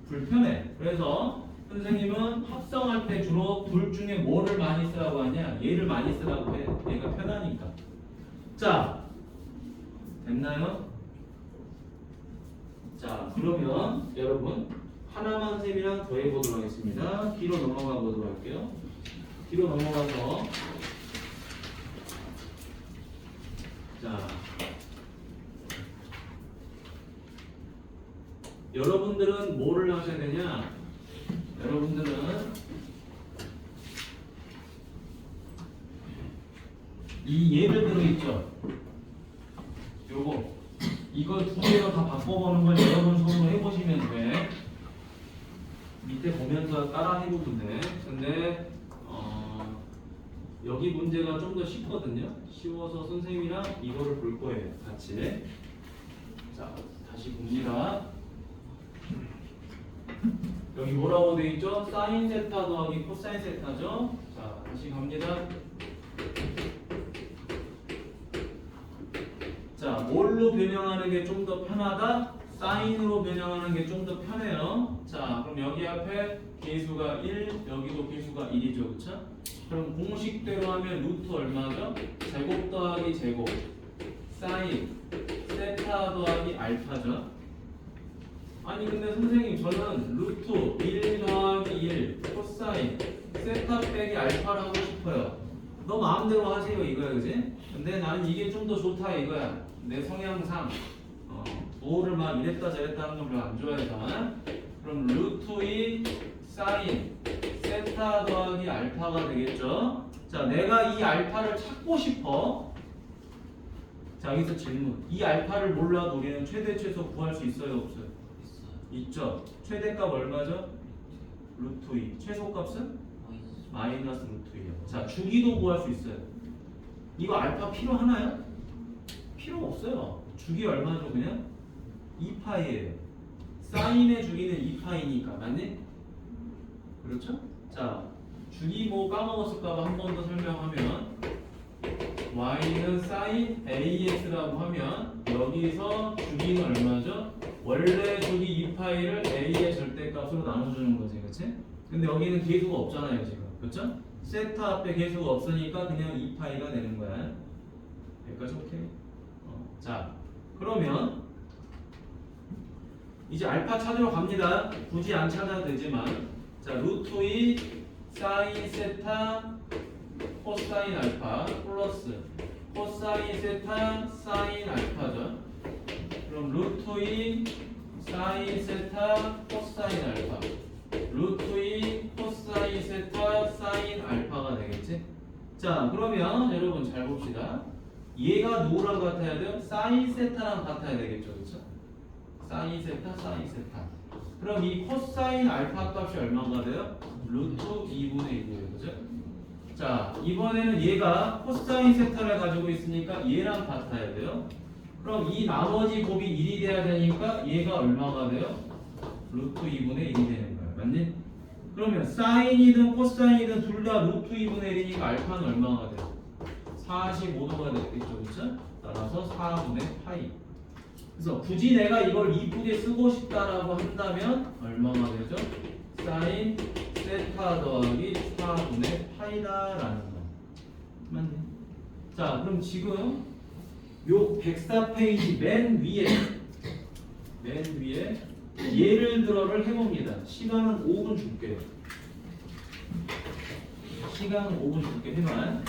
불편해. 그래서 선생님은 합성할 때 주로 둘 중에 뭐를 많이 쓰라고 하냐? 얘를 많이 쓰라고 해. 얘가 편하니까. 자, 됐나요? 자, 그러면 여러분 하나만 셈이랑 더 해보도록 하겠습니다. 뒤로 넘어가 보도록 할게요. 뒤로 넘어가서 자, 여러분들은 뭐를 하셔야 되냐? 여러분들은 이 예를 들어있죠? 요거 이걸 두 개로 다 바꿔보는 걸 여러분 손으로 해보시면 돼. 밑에 보면서 따라 해보면 돼. 근데 여기 문제가 좀 더 쉽거든요. 쉬워서 선생님이랑 이거를 볼 거예요. 같이. 자, 다시 봅니다. 여기 뭐라고 돼 있죠? 사인 세타 더하기 코사인 세타죠. 자, 다시 갑니다. 자, 뭘로 변형하는 게 좀 더 편하다? 사인으로 변형하는 게 좀 더 편해요. 자, 그럼 여기 앞에 개수가 1, 여기도 개수가 1이죠, 그쵸? 그럼 공식대로 하면 루트 얼마죠? 제곱 더하기 제곱 사인 세타 더하기 알파죠. 아니 근데 선생님 저는 루트 1 더하기 1 코사인 세타 빼기 알파를 하고 싶어요. 너 마음대로 하세요 이거야, 그지? 근데 나는 이게 좀 더 좋다 이거야. 내 성향상 부호를 막 이랬다 저랬다 하는 걸 별로 안 좋아해서. 그럼 루트 2 사인 세타 더하기 알파가 되겠죠. 자, 내가 이 알파를 찾고 싶어. 자, 여기서 질문. 이 알파를 몰라도 우리는 최대 최소 구할 수 있어요 없어요? 있죠. 최대값 얼마죠? 루트 2. 최소값은? 마이너스 루트 2요. 자, 주기도 구할 수 있어요. 이거 알파 필요하나요? 필요 없어요. 주기 얼마죠 그냥? 2파이예요. 사인의 주기는 2파이니까 맞니? 그렇죠? 자, 주기 뭐 까먹었을까봐 한 번 더 설명하면 y는 sin ax라고 하면 여기서 주기는 얼마죠? 원래 주기 2파이를 a의 절대값으로 나눠주는 거지, 그치? 근데 여기는 계수가 없잖아요, 지금. 그렇죠? 세타 앞에 계수가 없으니까 그냥 2파이가 되는 거야. 여기까지 오케이? 자, 그러면 이제 알파 찾으러 갑니다. 굳이 안 찾아도 되지만, 자, 루트 2 사인 세타 코사인 알파 플러스 코사인 세타 사인 알파죠. 그럼 루트 2 사인 세타 코사인 알파 루트 2 코사인 세타 사인 알파가 되겠지? 자, 그러면 여러분 잘 봅시다. 얘가 누구랑 같아야 돼요? 사인 세타랑 같아야 되겠죠, 그렇죠? 사인 세타, 사인 세타. 그럼 이 코사인 알파 값이 얼마가 돼요? 루트 2분의 1이에요, 그죠? 자, 이번에는 얘가 코사인 세타를 가지고 있으니까 얘랑 같아야 돼요. 그럼 이 나머지 곱이 1이 돼야 되니까 얘가 얼마가 돼요? 루트 2분의 1이 되는 거예요, 맞니? 그러면 사인이든 코사인이든 둘 다 루트 2분의 1이니까 알파는 얼마가 돼요? 45도가 되겠죠, 그렇죠? 따라서 4분의 파이. 그래서 굳이 내가 이걸 이쁘게 쓰고 싶다라고 한다면 얼마가 되죠? 사인 세타 더하기 4분의 파이다라는 거. 맞네. 자, 그럼 지금 요 104페이지 맨 위에 예를 들어를 해봅니다. 시간은 5분 줄게요. 시간은 5분 줄게 해만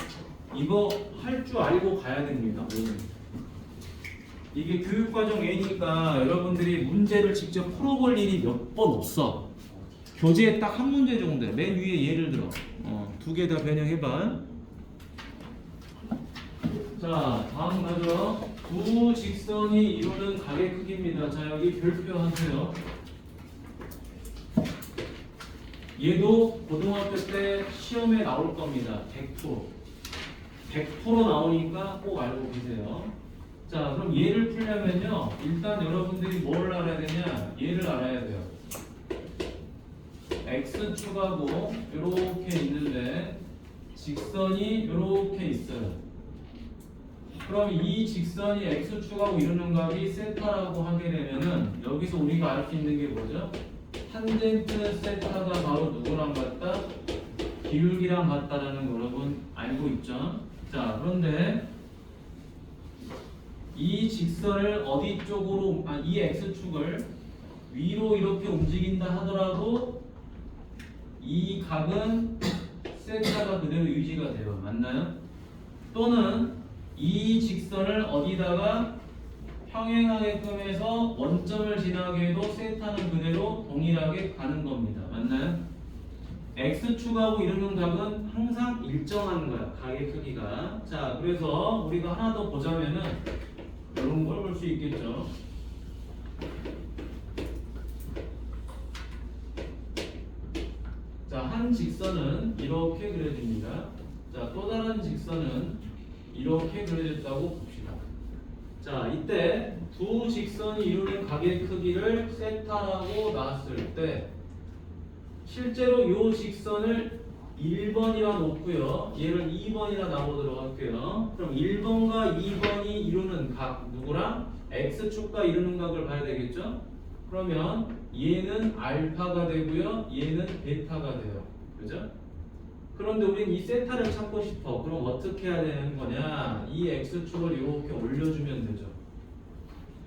이거 할 줄 알고 가야 됩니다. 오늘. 이게 교육과정 A니까 여러분들이 문제를 직접 풀어볼 일이 몇 번 없어. 교재에 딱 한 문제 정도. 맨 위에 예를 들어. 두 개 다 변형해봐. 자, 다음 가죠. 두 직선이 이루는 가게 크기입니다. 자, 여기 별표 하세요. 얘도 고등학교 때 시험에 나올 겁니다. 100% 나오니까 꼭 알고 계세요. 자, 그럼 얘를 풀려면요, 일단 여러분들이 뭘 알아야 되냐? 얘를 알아야 돼요. x축하고 이렇게 있는데 직선이 이렇게 있어요. 그럼 이 직선이 x축하고 이루는 값이 세타라고 하게 되면은 여기서 우리가 알 수 있는 게 뭐죠? 탄젠트 세타가 바로 누구랑 같다? 기울기랑 같다라는 거 여러분 알고 있죠? 자, 그런데 이 직선을 어디 쪽으로, 이 x축을 위로 이렇게 움직인다 하더라도 이 각은 세타가 그대로 유지가 돼요. 맞나요? 또는 이 직선을 어디다가 평행하게끔 해서 원점을 지나게 해도 세타는 그대로 동일하게 가는 겁니다. 맞나요? x축하고 이루는 각은 항상 일정한 거야. 각의 크기가. 자, 그래서 우리가 하나 더 보자면은 이런 걸 볼 수 있겠죠. 자, 한 직선은 이렇게 그려집니다. 자, 또 다른 직선은 이렇게 그려졌다고 봅시다. 자, 이때 두 직선이 이루는 각의 크기를 세타라고 놨을 때 실제로 이 직선을 1번이라 놓고요. 얘를 2번이라 놔보도록 할게요. 그럼 1번과 2번이 이루는 각 누구랑? x축과 이루는 각을 봐야 되겠죠? 그러면 얘는 알파가 되고요. 얘는 베타가 돼요. 그죠? 그런데 우리는 이 세타를 찾고 싶어. 그럼 어떻게 해야 되는 거냐? 이 x축을 이렇게 올려주면 되죠.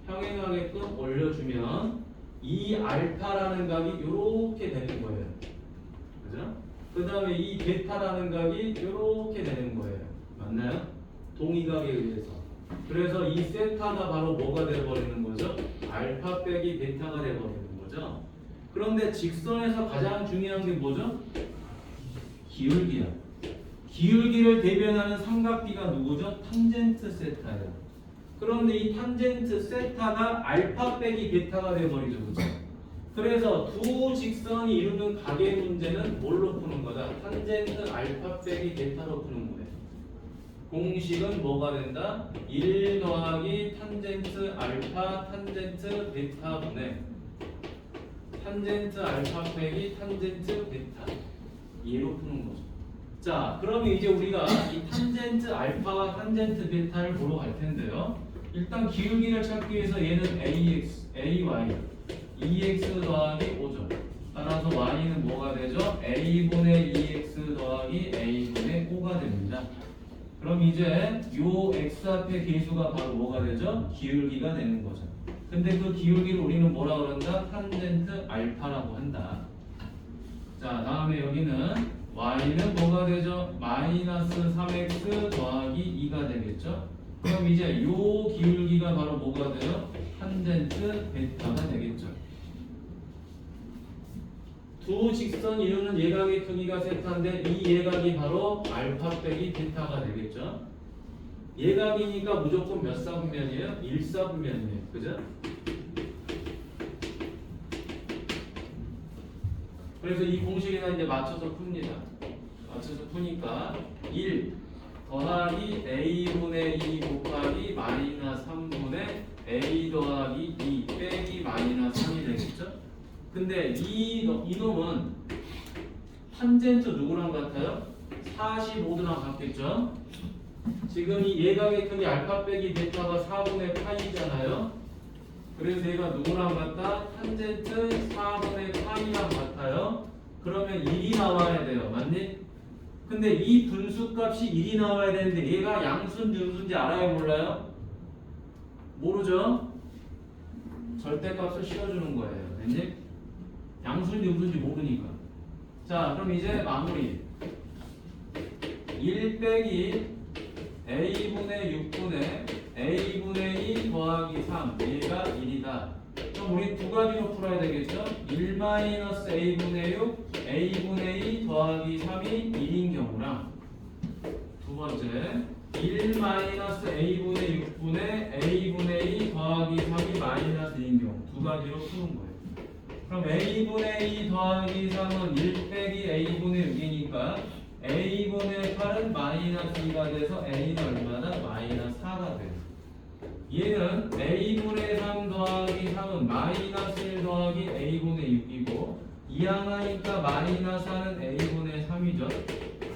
평행하게끔 올려주면 이 알파라는 값이 이렇게 되는 거예요. 그죠? 그 다음에 이 베타라는 값이 이렇게 되는 거예요. 맞나요? 동의각에 의해서. 그래서 이 세타가 바로 뭐가 되어버리는 거죠? 알파 빼기 베타가 되어버리는 거죠. 그런데 직선에서 가장 중요한 게 뭐죠? 기울기야. 기울기를 대변하는 삼각비가 누구죠? 탄젠트 세타예요. 그런데 이 탄젠트 세타가 알파 빼기 베타가 되어버리죠. 그죠? 그래서 두 직선이 이루는 각의 문제는 뭘로 푸는 거다? 탄젠트 알파 빼기 베타로 푸는 거예요. 공식은 뭐가 된다? 1 더하기 탄젠트 알파 탄젠트 베타분의 탄젠트 알파 빼기 탄젠트 베타 얘로 푸는 거죠. 자, 그러면 이제 우리가 이 탄젠트 알파와 탄젠트 베타를 보러 갈 텐데요. 일단 기울기를 찾기 위해서 얘는 ax, ay, 2x 더하기 5죠. 따라서 y는 뭐가 되죠? a분의 2x 더하기 a분의 5가 됩니다. 그럼 이제 요 x 앞의 계수가 바로 뭐가 되죠? 기울기가 되는 거죠. 근데 그 기울기를 우리는 뭐라 그런다? 탄젠트 알파라고 한다. 자, 다음에 여기는 y는 뭐가 되죠? 마이너스 3x 더하기 2가 되겠죠? 그럼 이제 요 기울기가 바로 뭐가 돼요? 탄젠트 베타가 되겠죠. 두 직선 이루는 예각의 크기가 세타인데 이 예각이 바로 알파 빼기 베타가 되겠죠. 예각이니까 무조건 몇 사분면이에요? 1사분면이에요. 그죠? 그래서 이 공식에다 이제 맞춰서 풉니다. 맞춰서 푸니까 1 더하기 a분의 2 곱하기 마이너스 3분의 a 더하기 2 빼기 마이너스 3이 되겠죠? 근데 이놈은 탄젠트 누구랑 같아요? 45도랑 같겠죠? 지금 이 예각의 크기 알파 빼기 베타가 4분의 파이잖아요. 그래서 얘가 누구랑 같다? 탄젠트 4분의 파이랑 같아요. 그러면 1이 나와야 돼요. 맞니? 근데 이 분수값이 1이 나와야 되는데 얘가 양수인지 음수인지 알아요? 몰라요? 모르죠? 절대값을 씌워주는 거예요. 됐니? 양수인지 음수인지 모르니까. 자, 그럼 이제 마무리. 1 빼기 a분의 6분의 a분의 2 더하기 3 얘가 1이다. 그럼 우리 두 가지로 풀어야 되겠죠? 1 마이너스 a분의 6 a분의 2 더하기 3이 1인 경우랑 두 번째 1 마이너스 a분의 6분의 a분의 2 더하기 3이 마이너스 2인 경우 두 가지로 푸는 거예요. 그럼 a분의 2 더하기 3은 1 빼기 a분의 6이니까 a분의 8은 마이너스 2가 돼서 a는 얼마나? 마이너스 4가 돼요. 얘는 a분의 3 더하기 3은 마이너스 1 더하기 a분의 6이고 2 하나니까 마이너스 4는 a분의 3이죠.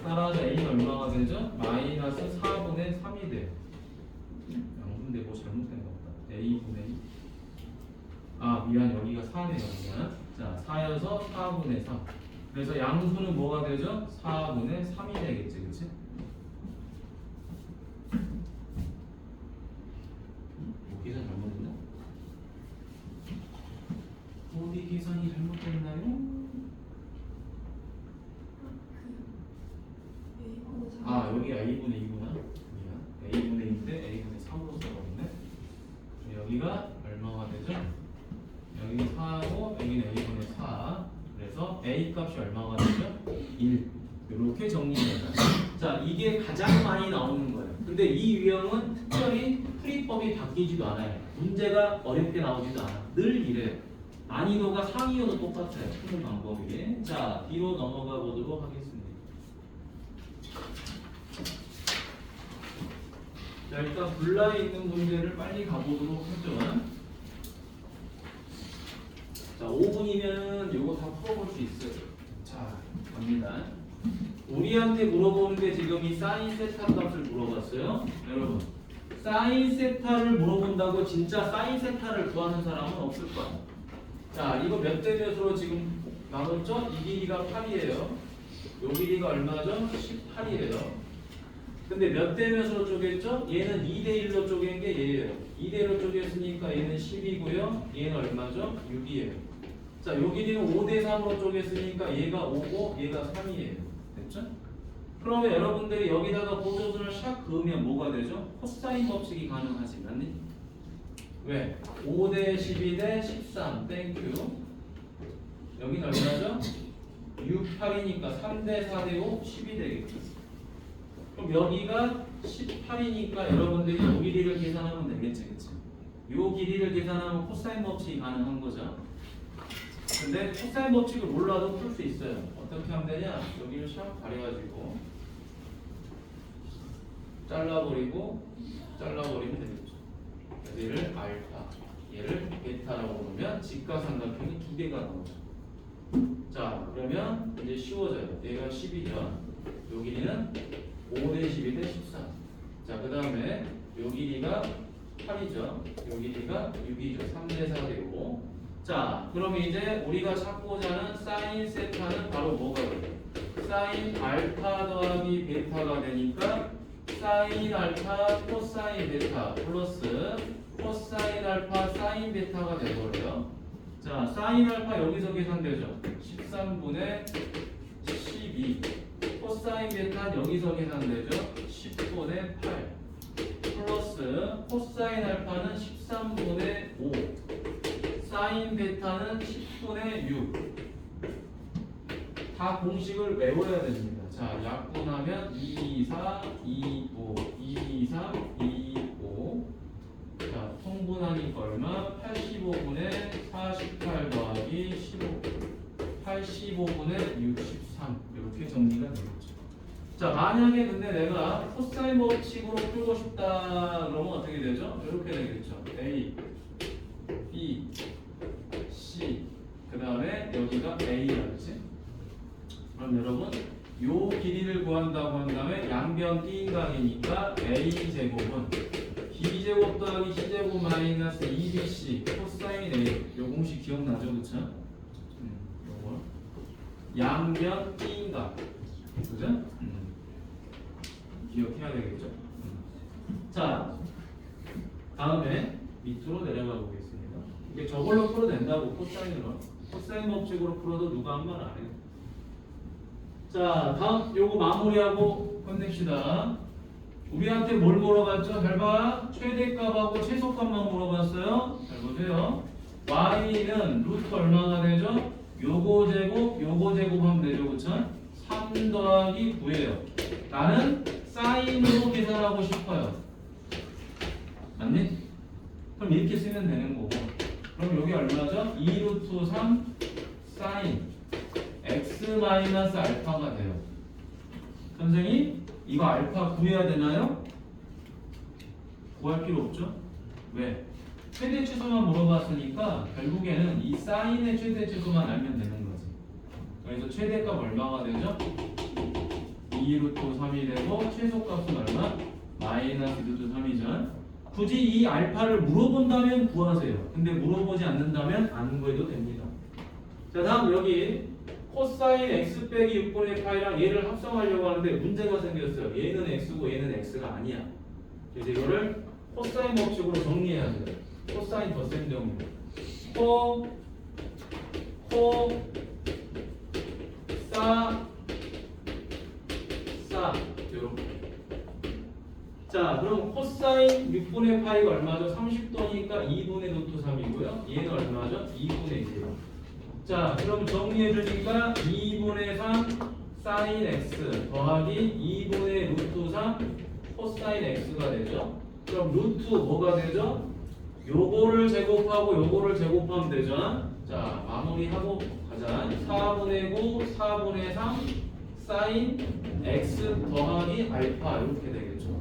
따라서 a는 얼마가 되죠? 마이너스 4분의 3이 돼요. 양수인데 뭐 잘못된 거 없다. a분의 2. 아 미안, 여기가 4네요. 미안. 자, 4여서 4분의 3. 그래서 양수는 뭐가 되죠? 4분의 3이 되겠지, 그치? 계산 잘못했나? 어디 계산이 잘못됐나요? 아, 여기 a분의 2구나. 미안. a분의 2인데 a분의 3으로 써버렸네. 여기가 얼마가 되죠? 여기 4고 여기는 a분의 4. 그래서 a 값이 얼마가 되죠? 1. 이렇게 정리됩니다. 자, 이게 가장 많이 나오는 거예요. 근데 이 유형은 특별히 풀이법이 바뀌지도 않아요. 문제가 어렵게 나오지도 않아. 늘 이래요. 난이도가 상이어도 똑같아요. 푸는 방법이. 자, 뒤로 넘어가 보도록 하겠습니다. 자, 일단 불나에 있는 문제를 빨리 가보도록 하죠. 자, 5분이면 이거 다 풀어볼 수 있어요. 자, 갑니다. 우리한테 물어보는 게 지금 이 사인 세타 값을 물어봤어요. 여러분, 사인 세타를 물어본다고 진짜 사인 세타를 구하는 사람은 없을 거야. 자, 이거 몇 대 몇으로 지금 나눴죠? 이 길이가 8이에요. 요 길이가 얼마죠? 18이에요. 근데 몇 대 몇으로 쪼갰죠? 얘는 2대 1로 쪼갠 게 얘예요. 2대 1로 쪼갰으니까 얘는 10이고요. 얘는 얼마죠? 6이에요. 자, 요 길이는 5대 3으로 쪼갰으니까 얘가 5고 얘가 3이에요. 됐죠? 그러면 여러분들이 여기다가 보조선을 샥 그으면 뭐가 되죠? 코사인 법칙이 가능하지, 맞니? 왜? 5대 12 대 13 땡큐. 여기는 얼마죠? 6, 8이니까 3대 4대 5, 10이 되겠죠. 그럼 여기가 18이니까 여러분들이 이 길이를 계산하면 되겠지, 그치? 이 길이를 계산하면 코사인 법칙이 가능한 거죠. 근데 코사인 법칙을 몰라도 풀 수 있어요. 어떻게 하면 되냐? 여기를 샥 가려가지고 잘라버리면 되겠죠. 얘를 알파, 얘를 베타라고 보면 직각삼각형이 두 개가 나오죠. 자, 그러면 이제 쉬워져요. 얘가 10이죠. 요 길이는 5대 12 대 14. 자, 그 다음에 요 길이가 8이죠. 요 길이가 6이죠. 3대 4대 5. 자, 그럼 이제 우리가 찾고자 하는 사인 세타는 바로 뭐가 돼요? 사인 알파 더하기 베타가 되니까 사인 알파 코사인 베타 플러스 코사인 알파 사인 베타가 되거든요. 자, 사인 알파 여기서 계산되죠. 13분의 12. 코사인 베타 여기서 계산되죠. 10분의 8. 플러스 코사인 알파는 13분의 5. 사인 베타는 10분의 6. 다 공식을 외워야 됩니다. 자, 약분하면 2, 2, 4, 2, 5, 2, 3, 2, 5. 자, 통분하니까 얼마? 85분의 48 더하기 15. 85분의 63. 이렇게 정리가 되겠죠. 자, 만약에 근데 내가 코사인 법칙으로 풀고 싶다 그러면 어떻게 되죠? 이렇게 되겠죠. A, B, C. 그 다음에 여기가 A라겠지? 그럼 여러분 요 길이를 구한다고 한다음에 양변 B인각이니까 A제곱은 B제곱 더하기 C제곱 마이너스 2BC 코사인 A. 요 공식 기억나죠? 그쵸? 요거 양변 B인각. 그죠? 기억해야 되겠죠? 자, 다음에 밑으로 내려가 보겠습니다. 이게 저걸로 풀어도 된다고, 코사인으로. 코사인 법칙으로 풀어도 누가 한 말 안 해요. 자, 다음 요거 마무리하고 끝냅시다. 우리한테 뭘 물어봤죠? 잘 봐. 최대값하고 최소값만 물어봤어요. 잘 보세요. y는 루트 얼마가 되죠? 요거 제곱 하면 되죠. 그쵸? 3 더하기 9예요. 나는 사인으로 계산하고 싶어요. 맞니? 그럼 이렇게 쓰면 되는 거고. 그럼 여기 얼마죠? 2루트 3 사인 x 마이너스 알파가 돼요. 선생님, 이거 알파 구해야 되나요? 구할 필요 없죠? 왜? 최대 최소만 물어봤으니까 결국에는 이 사인의 최대 최소만 알면 되는 거지. 그래서 최대값 얼마가 되죠? 2루트 3이 되고 최소값은 얼마? 마이너스 루트 3이죠. 굳이 이 알파를 물어본다면 구하세요. 근데 물어보지 않는다면 안 구해도 됩니다. 자, 다음 여기 코사인 x 빼기 6분의 파이랑 얘를 합성하려고 하는데 문제가 생겼어요. 얘는 x고 얘는 x가 아니야. 그래서 이거를 코사인 법칙으로 정리해야 돼요. 코사인 덧셈 정리. 사 이렇게. 자, 그럼 코사인 6분의 파이가 얼마죠? 30도니까 2분의 루트 3이고요. 얘는 얼마죠? 2분의 1이에요. 자, 그럼 정리해 주니까 2분의 3 사인 x 더하기 2분의 루트 3 코사인 x가 되죠. 그럼 루트 뭐가 되죠? 요거를 제곱하고 요거를 제곱하면 되죠. 자, 마무리하고 가자. 4분의 9 4분의 3 사인 x 더하기 알파 이렇게 되겠죠.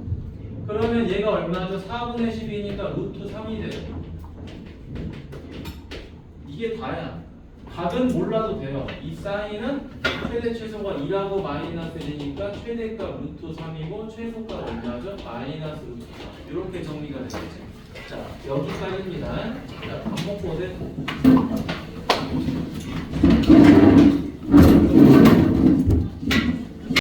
그러면 얘가 얼마죠? 4분의 10이니까 루트 3이 돼요. 이게 다야. 답은 몰라도 돼요. 이 사인은 최대 최소가 2하고 마이너스 1이니까 최대값 루트 3이고 최소값 얼마죠? 마이너스 루트 3. 이렇게 정리가 되겠죠. 자, 여기까지입니다. 자, 밥 먹고 오세요.